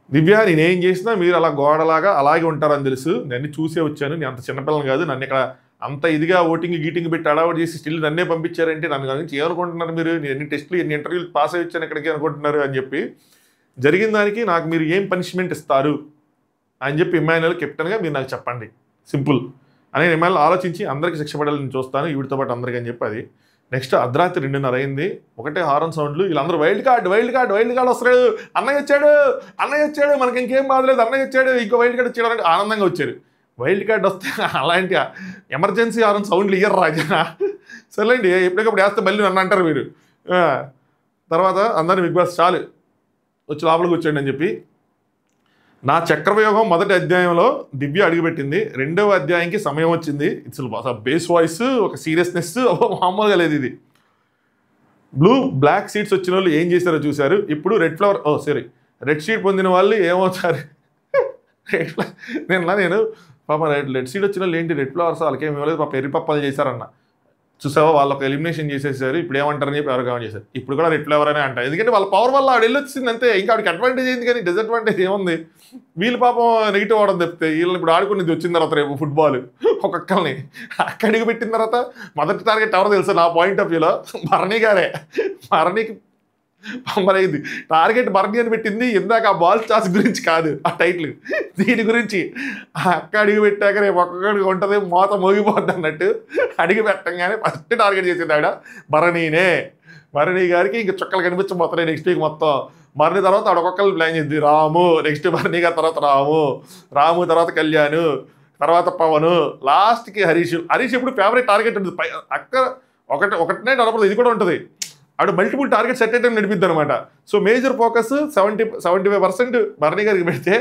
దివ్య నేనేం చేసినా మీరు అలా గోడలాగా అలాగే ఉంటారని తెలుసు, నేను చూసే వచ్చాను, నేను అంత చిన్నపిల్లని కాదు, నన్ను ఇక్కడ అంత ఇదిగా ఓటింగ్ పెట్టి అడావుట్ చేసి స్టిల్ నన్నే పంపించారంటే నన్ను గురించి ఏమనుకుంటున్నారు మీరు, నేను ఎన్ని టెస్టులు ఎన్ని ఇంటర్వ్యూలు పాస్ అయ్యి వచ్చాను ఇక్కడికి అనుకుంటున్నారు అని చెప్పి. జరిగిన దానికి నాకు మీరు ఏం పనిష్మెంట్ ఇస్తారు అని చెప్పి ఇమాన్యుల్ కెప్టెన్గా మీరు నాకు చెప్పండి, సింపుల్ అని ఇమాన్యుల్ ఆలోచించి అందరికీ శిక్ష పడాలని నేను చూస్తాను, వీటితో పాటు అందరికీ అని చెప్పి. అది నెక్స్ట్ అర్ధరాత్రి 2:30 అయింది, ఒకటే హారన్ సౌండ్లు. వీళ్ళందరూ వైల్డ్ కార్డ్ వస్తాడు, అన్నయ్య వచ్చాడు మనకి ఇంకేం బాధలేదు, అన్నయ్య వచ్చాడు, ఇంకో వైల్డ్ కార్డ్ వచ్చాడు అంటే ఆనందంగా వచ్చారు. వైల్డ్ కార్డ్ వస్తే అలాంటి ఎమర్జెన్సీ హారన్ సౌండ్లు ఇయ్యరు రాజా. సరేలేండి, ఎప్పటికప్పుడు వేస్తే మళ్ళీ నన్ను అంటారు మీరు. తర్వాత అందరినీ బిగ్ బాస్ చాలు వచ్చి లోపలికి వచ్చాడు అని చెప్పి. నా చక్రవ్యూహం మొదటి అధ్యాయంలో దివ్య అడుగుపెట్టింది, 2వ అధ్యాయంకి సమయం వచ్చింది. ఇట్స్ బేస్ వాయిస్, ఒక సీరియస్నెస్ మామూలుగా లేదు. ఇది బ్లాక్ సీట్స్ వచ్చిన వాళ్ళు ఏం చేశారో చూశారు. ఇప్పుడు రెడ్ షీట్ పొందిన వాళ్ళు ఏమవుతారు. నేను పాప రెడ్ సీట్ వచ్చిన వాళ్ళు ఏంటి రెడ్ ఫ్లవర్స్ వాళ్ళకి ఏమి ఇవ్వలేదు, పాప ఎర్రిపప్పలు చేశారన్న. చూసావా, వాళ్ళకి ఎలిమినేషన్ చేసేసారు, ఇప్పుడు ఏమంటారని చెప్పి ఎవరు కామెంట్ చేశారు. ఇప్పుడు కూడా రెడ్ ఫ్లేవర్ అనే అంటారు, ఎందుకంటే వాళ్ళ పవర్ వల్ల ఆవిడ వెళ్ళొచ్చింది అంతే. ఇంకా ఆవిడకి అడ్వాంటేజ్ అయింది, కానీ డిసడ్వాంటేజ్ ఏముంది. వీళ్ళు పాపం నెగిటివ్ అవడం తప్పితే వీళ్ళని ఇప్పుడు ఆడుకునేది వచ్చిన తర్వాత రేపు ఫుట్బాల్ ఒక్కొక్కరిని అక్కడికి పెట్టిన తర్వాత మొదటి టార్గెట్ ఎవరో తెలుసు నా పాయింట్ ఆఫ్ వ్యూలో, భరణి గారే. భరణికి పంపలేదు టార్గెట్, భరణి అని పెట్టింది. ఇందాక ఆ బాల్ టాస్ గురించి కాదు ఆ టైటిల్, దీని గురించి. అక్క అడిగి పెట్టాక రేపు ఒక్కొక్కడికి ఉంటుంది, మోత మోగిపోద్ది అన్నట్టు అడిగి పెట్టంగానే ఫస్ట్ టార్గెట్ చేసింది ఆవిడ భరణినే. భరణి గారికి ఇంక చుక్కలు కనిపించబోతున్నాయి నెక్స్ట్ వీక్ మొత్తం. భరణి తర్వాత ఆవిడ ఒక్కొక్కరు ప్లాన్ చేద్ది, రాము నెక్స్ట్, భరణి గారి తర్వాత రాము తర్వాత కళ్యాణ్, తర్వాత పవన్, లాస్ట్కి హరీష్. ఎప్పుడు ఫేవరెట్ టార్గెట్ ఉంటుంది. అక్క ఒకటినే నడపదు, ఇది కూడా ఉంటుంది. ఆడు multiple targets at a time నడిపిద్ది అనమాట. సో మేజర్ ఫోకస్ 75% భరణి గారికి పెడితే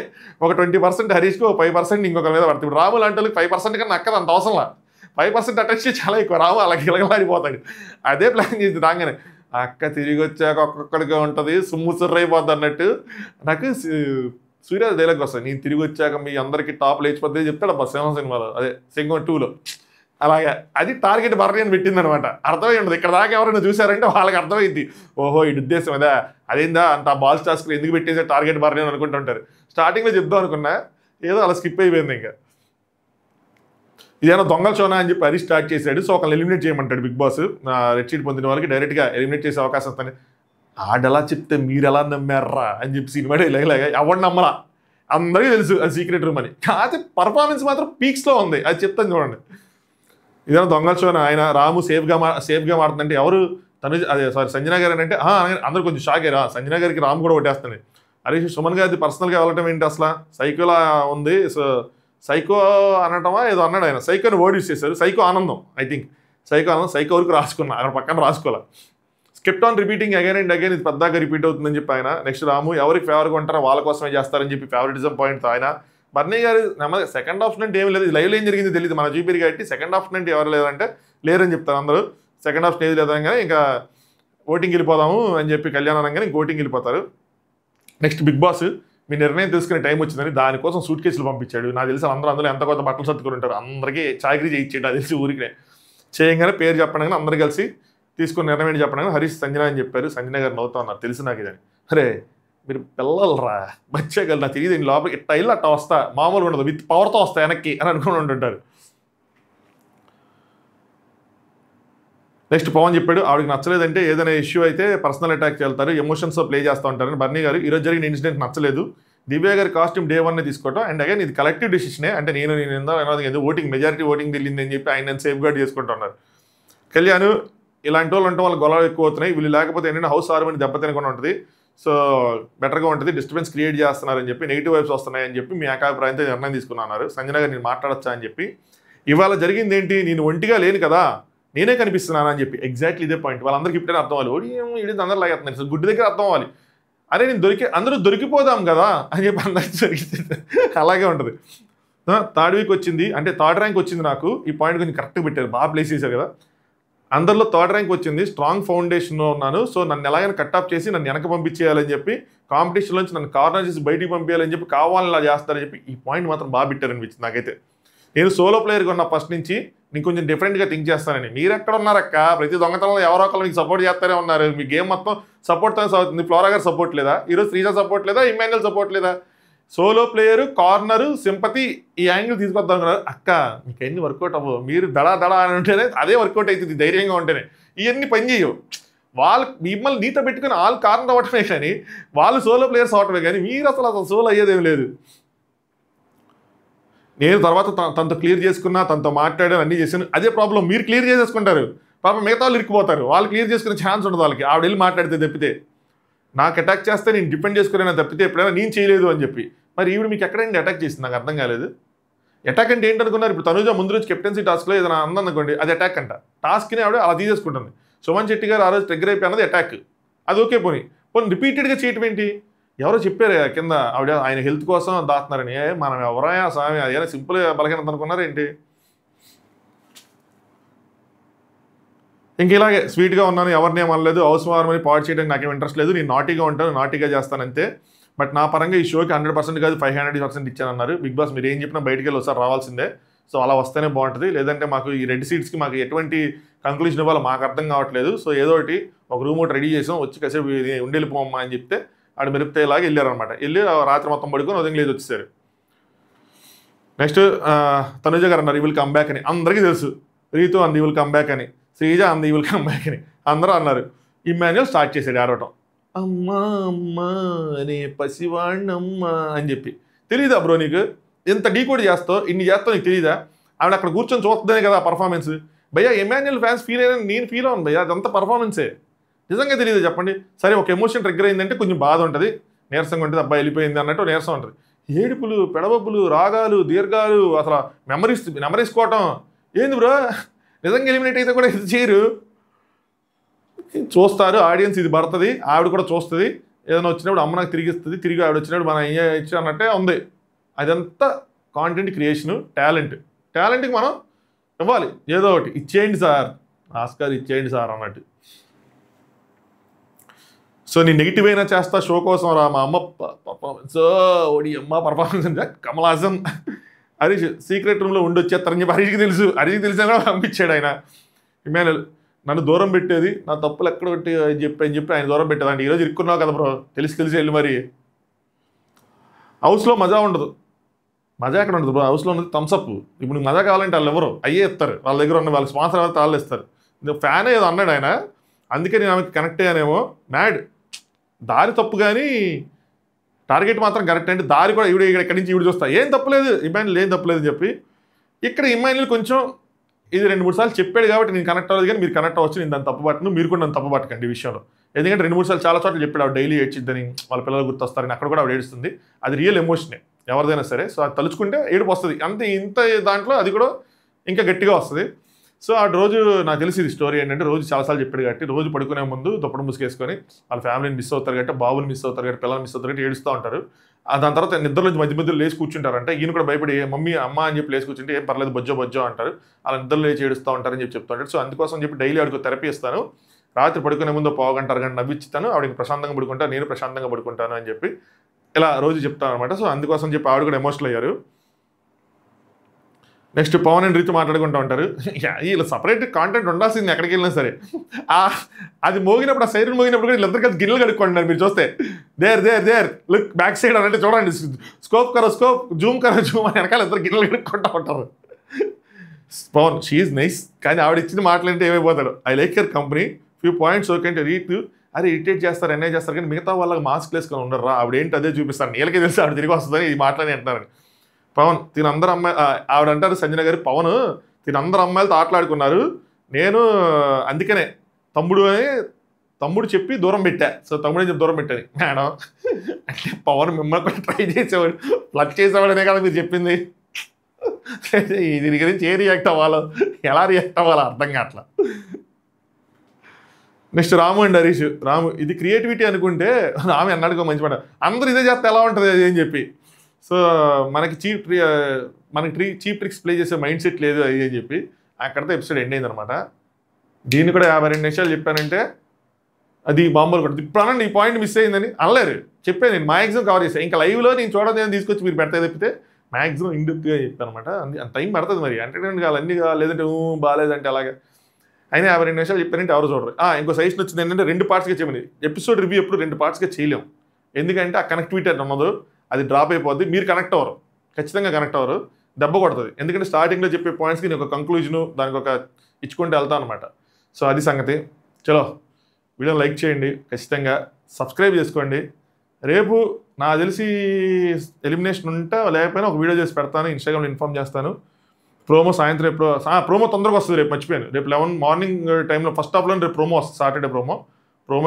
ఒక 20% హరీష్కి, ఒక 5% ఇంకొక మీద పడుతుంది. ఇప్పుడు రాము లాంటి వాళ్ళకి 5% కన్నా అక్కద అంత అవసరంలా, 5% అటెన్షన్ చాలా ఎక్కువ. రాము అలా గిలగలాడిపోతాడు. అదే ప్లాన్ చేసి రాగానే అక్క తిరిగి వచ్చాక ఒక్కొక్కడిగా ఉంటుంది, సుర్రైపోద్ది అన్నట్టు. నాకు సూర్య డైలాగ్ వస్తుంది, నేను తిరిగి వచ్చాక మీ అందరికీ టాప్ లేచిపోద్ది చెప్తాడు అబ్బా సింహం సినిమాలో, అదే సింహం 2లో. అలాగే అది టార్గెట్ భరణి అని పెట్టింది అనమాట. అర్థమై ఉండదు. ఇక్కడ దాకా ఎవరైనా చూసారంటే వాళ్ళకి అర్థమైంది, ఓహో ఈ ఉద్దేశం అదా, అదేందా అంత బాల్స్ టాస్క్ ఎందుకు పెట్టేసే టార్గెట్ భరణి అని అనుకుంటుంటారు. స్టార్టింగ్లో చెప్దాం అనుకున్నా, ఏదో అలా స్కిప్ అయిపోయింది. ఇంకా ఇదేనా దొంగల షోనా అని చెప్పి అది స్టార్ట్ చేశాడు. సో ఒకళ్ళు ఎలిమినేట్ చేయమంటాడు బిగ్ బాస్. రెడ్ షీట్ పొందిన వాళ్ళకి డైరెక్ట్గా ఎలిమినేట్ చేసే అవకాశం వస్తుంది. ఆడెలా చెప్తే మీరు ఎలా నమ్మారా అని చెప్పి సినిమా ఇలాగ ఎవరు నమ్మలా, అందరికీ తెలుసు అది సీక్రెట్ రూమ్ అని. కాకపోతే పర్ఫార్మెన్స్ మాత్రం పీక్స్లో ఉంది, అది చెప్తాను చూడండి. ఇదేనా దొంగల షోనా, ఆయన రాము సేఫ్గా మాడుతుందంటే ఎవరు తనుజ్, అదే సారీ సంజన గారు అంటే అందరూ కొంచెం షాక్ అయ్యారు. సంజన గారికి రాము కూడా కొట్టేస్తాడు. అరే సుమన్ గారి పర్సనల్గా వెళ్ళటం ఏంటి అసలు, సైకోలా ఉంది. సో సైకో అనటమా ఏదో అన్నాడు ఆయన, సైకోని వర్డ్ యూస్ చేశారు. సైకో ఆనందం, ఐ థింక్ సైకో ఆనందం, సైకో వరకు రాసుకున్నా, అక్కడ పక్కన రాసుకోవాలి. Skipped on repeating again and again, ఇది పెద్దగా రిపీట్ అవుతుందని చెప్పి ఆయన. నెక్స్ట్ రాము ఎవరికి ఫేవర్గా ఉంటారో వాళ్ళ కోసమే చేస్తారని చెప్పి ఫేవరెటిజం పాయింట్తో ఆయన. బర్నీ గారు నెమ్మది సెకండ్ ఆప్షన్ అంటే ఏమి లేదు, లైవ్లో ఏం జరిగింది తెలియదు, మన చూపిరి కాబట్టి సెకండ్ ఆప్షన్ అంటే ఎవరు లేదంటే లేరని చెప్తారు అందరూ. సెకండ్ ఆప్షన్ ఏది లేదని ఇంకా ఓటింగ్ వెళ్ళిపోదాము అని చెప్పి కళ్యాణ్ అనగానే ఇంక ఓటింగ్ వెళ్ళిపోతారు. నెక్స్ట్ బిగ్ బాస్ మీ నిర్ణయం తీసుకునే టైం వచ్చిందని దానికోసం సూట్ కేసులు పంపించాడు. నాకు తెలిసి అందరూ అందులో ఎంత కొత్త బట్టలు సర్దుకుని ఉంటారు, అందరికీ చాకరీ చేయించాడు. నాకు తెలిసి ఊరికే చేయగానే పేరు చెప్పడం అందరూ కలిసి తీసుకుని నిర్ణయం ఏంటి చెప్పడం హరీష్ సంజన అని చెప్పారు. సంజన గారు నవ్వుతా ఉన్నారు, తెలుసు నాకు ఇదని. అరే మీరు పిల్లలరా బచ్చేగలరు, నాకు తెలియదు లోపలికి ఇట్ట ఇల్లు అట్ట వస్తా, మామూలుగా ఉండదు, విత్ పవర్తో వస్తా వెనక్కి అని అనుకుని ఉంటుంటారు. నెక్స్ట్ పవన్ చెప్పాడు ఆవిడకి నచ్చలేదంటే ఏదైనా ఇష్యూ అయితే పర్సనల్ అటాక్ వెళ్తారు, ఎమోషన్స్తో ప్లే చేస్తూ ఉంటారని. బర్నీ గారు ఈరోజు జరిగిన ఇన్సిడెంట్ నచ్చలేదు, దివ్య గారి కాస్ట్యూమ్ డే 1 తీసుకోవటం, అండ్ అగైన్ ఇది కలెక్టివ్ డిసిషనే, అంటే నేను ఎందుకు ఓటింగ్ మెజారిటీ ఓటింగ్ తెలియదు అని చెప్పి ఆయన సేఫ్ గార్డ్ చేసుకుంటున్నారు. కళ్యాణ్ ఇలాంటి వాళ్ళు అంటే వాళ్ళు గొడవలు ఎక్కువ అవుతున్నాయి, వీళ్ళు లేకపోతే ఏంటంటే హౌస్ హార్మోని దెబ్బతినకుండా ఉంటుంది, సో బెటర్గా ఉంటుంది, డిస్టర్బెన్స్ క్రియేట్ చేస్తున్నారని చెప్పి నెగిటివ్ వైబ్స్ వస్తున్నాయని చెప్పి మీ ఏకాభిప్రాయంతో నిర్ణయం తీసుకున్నారు. సంజన గారు నేను మాట్లాడచ్చా అని చెప్పి. ఇవాళ జరిగింది ఏంటి, నేను ఒంటిగా లేను కదా, నేనే కనిపిస్తున్నాను అని చెప్పి. ఎగ్జాక్ట్లీ ఇదే పాయింట్ వాళ్ళందరికీ ఇప్పుడే అర్థం అవ్వాలి. ఓడి ఇది అందరూ లాగేస్తున్నారు, గుడ్డి దగ్గర అర్థం అవ్వాలి. అరే నేను అందరూ దొరికిపోదాం కదా అని చెప్పి అందరికీ దొరికితే అలాగే ఉంటుంది. థర్డ్ వీక్ వచ్చింది అంటే థర్డ్ ర్యాంక్ వచ్చింది నాకు, ఈ పాయింట్ కొంచెం కరెక్ట్గా పెట్టారు, బాగా ప్లేస్ చేశారు కదా. అందరిలో థర్డ్ ర్యాంక్ వచ్చింది, స్ట్రాంగ్ ఫౌండేషన్లో ఉన్నాను, సో నన్ను ఎలాగైనా కట్అప్ చేసి నన్ను వెనక పంపించేయాలని చెప్పి, కాంపిటీషన్ నుంచి నన్ను కార్నర్ చేసి బయటికి పంపించాలని చెప్పి, కావాలని ఇలా చేస్తారని చెప్పి ఈ పాయింట్ మాత్రం బాగా పెట్టారనిపించింది నాకైతే. నేను సోలో ప్లేయర్గా ఉన్న ఫస్ట్ నుంచి నేను కొంచెం డిఫరెంట్గా థింక్ చేస్తానని. మీరు ఎక్కడ ఉన్నారక్క, ప్రతి దొంగతనంలో ఎవరో ఒకరు మీకు సపోర్ట్ చేస్తారే ఉన్నారు, మీ గేమ్ మొత్తం సపోర్ట్తో అవుతుంది. ఫ్లోరా గారు సపోర్ట్ లేదా, ఈరోజు శ్రీజా సపోర్ట్ లేదా, ఇమాన్యుయల్ సపోర్ట్ లేదా, సోలో ప్లేయరు కార్నరు సింపతి ఈ యాంగిల్ తీసుకొద్దాం అనుకున్నారు. అక్క మీకు ఎన్ని వర్కౌట్ అవ్వవు, మీరు దడా అని ఉంటేనే అదే వర్కౌట్ అవుతుంది, ధైర్యంగా ఉంటేనే. ఇవన్నీ పని చేయవు. వాళ్ళు మిమ్మల్ని నీతో పెట్టుకుని వాళ్ళు కార్నర్ అవ్వటమే కానీ, వాళ్ళు సోలో ప్లేయర్స్ అవటమే కానీ, మీరు అసలు సోలో అయ్యేదేం లేదు. నేను తర్వాత తనతో క్లియర్ చేసుకున్నా, తనతో మాట్లాడాను, అన్నీ చేశాను. అదే ప్రాబ్లం మీరు క్లియర్ చేసేసుకుంటారు, పాపం మిగతా వాళ్ళు ఇరికిపోతారు, వాళ్ళు క్లియర్ చేసుకునే ఛాన్స్ ఉండదు వాళ్ళకి. ఆవిడ వెళ్ళి మాట్లాడితే తప్పితే, నాకు అటాక్ చేస్తే నేను డిపెండ్ చేసుకునే తప్పితే ఎప్పుడైనా నేను చేయలేదు అని చెప్పి. మరి ఈవిడ మీకు ఎక్కడైనా అటాక్ చేసింది నాకు అర్థం కాలేదు. అటాక్ అంటే ఏంటనుకున్నారు, ఇప్పుడు తనుజ ముందు రోజు కెప్టెన్సీ టాస్క్లో ఏదైనా అందనుకోండి అది అటాక్ అంట, టాస్క్ని ఆవిడ అలా తీసేసుకుంటుంది. సుమన్ శెట్టి గారు ఆ రోజు ట్రిగ్గర్ అయిపోయినది అటాక్, అది ఓకే. పోనీ రిపీటెడ్గా చేయటం ఏంటి, ఎవరో చెప్పారు కింద ఆవిడ ఆయన హెల్త్ కోసం దాస్తున్నారని. మనం ఎవరైనా స్వామి అదేనా సింపుల్ బలహీనత అనుకున్నారు ఏంటి. ఇంక ఇలాగే స్వీట్గా ఉన్నాను, ఎవరిని ఏమనలేదు, హౌస్ వార్మని పాడు చేయడానికి నాకేం ఇంట్రెస్ట్ లేదు, నేను నాటీగా ఉంటాను, నాటీగా చేస్తానంతే. బట్ నా పరంగా ఈ షోకి 100% కాదు 500% ఇచ్చానన్నారు. బిగ్ బాస్ మీరు ఏం చెప్పినా బయటికి వెళ్ళి ఒకసారి రావాల్సిందే, సో అలా వస్తేనే బాగుంటుంది. లేదంటే మాకు ఈ రెడ్ సీట్స్కి మాకు ఎటువంటి కంక్లూజన్ ఇవ్వాలో మాకు అర్థం కావట్లేదు. సో ఏదో ఒకటి ఒక రూమ్ ఒకటి రెడీ చేసాం, వచ్చి కాసేపు ఉండెళ్ళిపోమ్మా అని చెప్తే ఆడ మెరుపుతాయిలాగా వెళ్ళారనమాట. వెళ్ళి రాత్రి మొత్తం పడుకొని ఉదయం లేదు వచ్చేసారు. నెక్స్ట్ తనుజ గారు అన్నారు ఈ విల్ కమ్ బ్యాక్ అని, అందరికీ తెలుసు. రీతు అంది ఈ విల్ కమ్ బ్యాక్ అని, శ్రీజ అంది ఈ విల్ కమ్ బ్యాక్ అని, అందరూ అన్నారు. ఇమాన్యుయల్ స్టార్ట్ చేశాడు ఆడటం, అమ్మా అమ్మా అనే పసివాణ్ణమ్మా అని చెప్పి. తెలీదా బ్రో నీకు, ఎంత డీకోడ్ చేస్తావు, ఇన్ని చేస్తావు నీకు తెలీదా? ఆవిడ అక్కడ కూర్చొని చూస్తుందనే కదా పర్ఫార్మెన్స్. భయ్యా ఇమాన్యుయల్ ఫ్యాన్స్ ఫీల్ అయినా నేను ఫీల్ అవును భయ్యా, అదంతా పర్ఫార్మెన్సే. నిజంగా తెలియదు చెప్పండి. సరే ఒక ఎమోషన్ ట్రిగ్గర్ అయిందంటే కొంచెం బాధ ఉంటుంది, నీరసంగా ఉంటుంది, అబ్బాయి వెళ్ళిపోయింది అన్నట్టు నీరసం ఉంటుంది. ఏడుపులు, పెడబొబ్బులు, రాగాలు, దీర్ఘాలు, అసలు నెమరేసుకోవటం ఏంది బ్రో? నిజంగా ఎలిమినేట్ అయితే కూడా ఇది చేయరు. చూస్తారు ఆడియన్స్, ఇది పడుతుంది, ఆవిడ కూడా చూస్తుంది, ఏదైనా వచ్చినప్పుడు అమ్మ నాకు తిరిగి ఇస్తుంది, తిరిగి ఆవిడ వచ్చినప్పుడు మనం ఇచ్చి అన్నట్టే ఉంది. అదంతా కాంటెంట్ క్రియేషను, టాలెంట్కి మనం ఇవ్వాలి ఏదో ఒకటి, ఇచ్చేయండి సార్, ఆస్కార్ ఇచ్చేయండి సార్ అన్నట్టు. సో నేను నెగిటివ్ అయినా చేస్తా షో కోసం రా, మా అమ్మ పర్ఫార్మెన్స్, ఓడి అమ్మ పర్ఫార్మెన్స్ అంటే కమల్ హాసన్, హరీష్ సీక్రెట్ రూమ్లో ఉండి వచ్చేస్తారని చెప్పి హరీష్కి తెలిసినా కూడా పంపించాడు ఆయన. ఇమాన్యుల్ నన్ను దూరం పెట్టేది, నా తప్పులు ఎక్కడ పెట్టి చెప్పి ఆయన దూరం పెట్టేదండి. ఈరోజు ఇరుక్కున్నావు కదా బ్రో, తెలిసి వెళ్ళి మరి. హౌస్లో మజా ఉండదు, మజా ఎక్కడ ఉండదు బ్రో, హౌస్లో ఉన్నది థమ్స్అప్. ఇప్పుడు నీకు మజా కావాలంటే వాళ్ళు ఎవరు అయ్యే ఇస్తారు, వాళ్ళ దగ్గర ఉన్న వాళ్ళ స్పాన్సర్ అయితే వాళ్ళు ఇస్తారు. ఫ్యాన్ ఏదో అన్నాడు ఆయన, అందుకే నేను ఆమెకి కనెక్ట్ అయ్యానేమో. మ్యాడ్ దారి తప్పు కానీ టార్గెట్ మాత్రం కరెక్ట్. అంటే దారి కూడా ఇక్కడి నుంచి ఈవిడ చూస్తా, ఏం తప్పలేదు ఇమాన్యుల్, ఏం తప్పలేదు అని చెప్పి. ఇక్కడ ఇమాన్యుల్ కొంచెం ఇది 2-3 సార్లు చెప్పాడు కాబట్టి నేను కనెక్ట్ అవ్వదు, కానీ మీరు కనెక్ట్ అవ్వచ్చు, నేను దాన్ని తప్పుపట్టను, మీరు కూడా నన్ను తప్పుపట్టకండి ఈ విషయంలో. ఎందుకంటే 2-3 సార్లు చాలా చోట్ల చెప్పాడు ఆవిడ డైలీ ఏడ్చిద్దని, వాళ్ళ పిల్లలు గుర్తొస్తారని, అక్కడ కూడా ఆవిడ ఏడుస్తుంది. అది రియల్ ఎమోషనే ఎవరిదైనా సరే. సో అది తలుచుకుంటే ఏడుపు వస్తుంది అంతే. ఇంత దాంట్లో అది కూడా ఇంకా గట్టిగా వస్తుంది. సో ఆ రోజు నాకు తెలిసి ఇది స్టోరీ ఏంటంటే, రోజు చాలాసార్లు చెప్పాడు కాబట్టి, రోజు పడుకునే ముందు దుప్పటి ముసుకేసుకొని వాళ్ళ ఫ్యామిలీని మిస్ అవుతారు కాబట్టి, బాబుని మిస్ అవుతారు కాబట్టి, పిల్లలు మిస్ అవుతారు కాబట్టి ఏడుస్తూ ఉంటారు. దాని తర్వాత నిద్రలోంచి మధ్యలో లేచి కూర్చుంటారంటే, ఈయన కూడా భయపడి మమ్మీ అమ్మ అని చెప్పి లేచి కూర్చుంటే ఏం పర్లేదు బొజ్జో అంటారు, అలా నిద్రలో లేచి ఏడుస్తూ ఉంటారని చెప్పి చెప్తుంటారు. సో అందుకోసం చెప్పి డైలీ ఆవిడకు థెరపీ ఇస్తాను, రాత్రి పడుకునే ముందు 1/2 గంట 1 గంట నవ్విస్తాను, ఆవిడకి ప్రశాంతంగా పడుకుంటాను, నేను ప్రశాంతంగా పడుకుంటాను అని చెప్పి ఇలా రోజు చెప్తాను అనమాట. సో అందుకోసం చెప్పి ఆవిడ కూడా ఎమోషనల్ అయ్యారు. నెక్స్ట్ పవన్ అండ్ రీతు మాట్లాడుకుంటూ ఉంటారు. వీళ్ళు సపరేట్ కాంటెంట్ ఉండాల్సింది ఎక్కడికి వెళ్ళినా సరే. అది మోగినప్పుడు, ఆ సైరన్ మోగినప్పుడు కూడా వీళ్ళందరూ కలిసి గిన్నెలు కడుక్కుంటున్నారు. మీరు చూస్తే దేర్ లుక్ బ్యాక్ సైడ్ అంటే చూడండి, స్కోప్ జూమ్ అని వెనకాల ఇద్దరు గిన్నెలు కడుక్కుంటూ ఉంటారు. పవన్ షీఈ్ నైస్, కానీ ఆవిడ ఇచ్చిన మాటలంటే ఏమైపోతాడు. I like your company, few points okay అంటే రీతు అరే ఇరిటేట్ చేస్తారు, ఎన్ఐ చేస్తారు, కానీ మిగతా వాళ్ళకి మాస్క్ వేసుకొని ఉండరు రా, ఆవిడ ఏంటి అదే చూపిస్తారు, నీళ్ళకే తెలిసి ఆవిడ తిరిగి వస్తుందని ఇది మాట్లాడి అంటున్నారని. పవన్ తినందరు అమ్మాయి, ఆవిడ అంటారు సంజన గారు, పవన్ తినందరు అమ్మాయిలతో ఆటలాడుకున్నారు, నేను అందుకనే తమ్ముడు చెప్పి దూరం పెట్టా. సో తమ్ముడు చెప్పి దూరం పెట్టాను మేడం అంటే పవన్ మిమ్మల్ని కూడా ట్రై చేసేవాడు, ఫ్లడ్ చేసేవాడనే కదా మీరు చెప్పింది. దీని గురించి ఏ రియాక్ట్ అవ్వాలో, ఎలా రియాక్ట్ అవ్వాలో అర్థం కావట్లా. Next Ramu and Harish. రాము ఇది క్రియేటివిటీ అనుకుంటే, రాము అన్నాడుకో మంచి మాట, అందరూ ఇదే చేస్తే ఎలా ఉంటుంది అది అని చెప్పి. సో మనకి చీప్ ట్రిక్స్ ప్లే చేసే మైండ్ సెట్ లేదు అది అని చెప్పి అక్కడితో ఎపిసోడ్ ఎండ్ అయిందనమాట. దీన్ని కూడా 52 నిమిషాలు చెప్పానంటే అది బాంబులు కొడుతుంది. ఇప్పుడు అనండి ఈ పాయింట్ మిస్ అయిందని అనలేరు, చెప్పాను నేను మ్యాక్సిమం కవర్ చేస్తాను. ఇంకా లైవ్లో నేను చూడదు తీసుకొచ్చి మీరు పెడతా తప్పితే మ్యాక్సిమం ఇండెప్త్గా చెప్పాను అనమాట. అంత టైం పడుతుంది మరి, ఎంటర్టైన్మెంట్ కావాలి, అన్ని కావాలి, లేదంటే బాగాలేదంటే అలాగే. అయినా 52 నిమిషాలు చెప్పారంటే ఎవరు చూడరు. ఇంకో సజెషన్ వచ్చింది ఏంటంటే 2 పార్ట్స్గా చెప్పండి. ఎపిసోడ్ రివ్యూ ఎప్పుడు 2 పార్ట్స్గా చేయలేం, ఎందుకంటే ఆ కనెక్టివిటీ అది ఉన్నదో, అది డ్రాప్ అయిపోద్ది, మీరు కనెక్ట్ అవ్వరు, ఖచ్చితంగా కనెక్ట్ అవ్వరు, దెబ్బ కొడుతుంది. ఎందుకంటే స్టార్టింగ్లో చెప్పే పాయింట్స్కి నేను ఒక కంక్లూజను దానికి ఒక ఇచ్చుకుంటూ వెళ్తాను అనమాట. సో అది సంగతి. చలో వీడియోని లైక్ చేయండి, ఖచ్చితంగా సబ్స్క్రైబ్ చేసుకోండి. రేపు నాకు తెలిసి ఎలిమినేషన్ ఉంటే లేకపోయినా ఒక వీడియో చేసి పెడతాను, ఇన్స్టాగ్రామ్లో ఇన్ఫార్మ్ చేస్తాను. ప్రోమో సాయంత్రం ఎప్పుడు ప్రోమో తొందరగా వస్తుంది, రేపు మర్చిపోయాను. రేపు 11 మార్నింగ్ టైంలో ఫస్ట్ హాఫ్లో రేపు ప్రోమో వస్తుంది, సాటర్డే ప్రోమో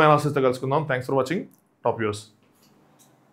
అనాలిసిస్తో కలుసుకుందాం. Thanks for watching top views.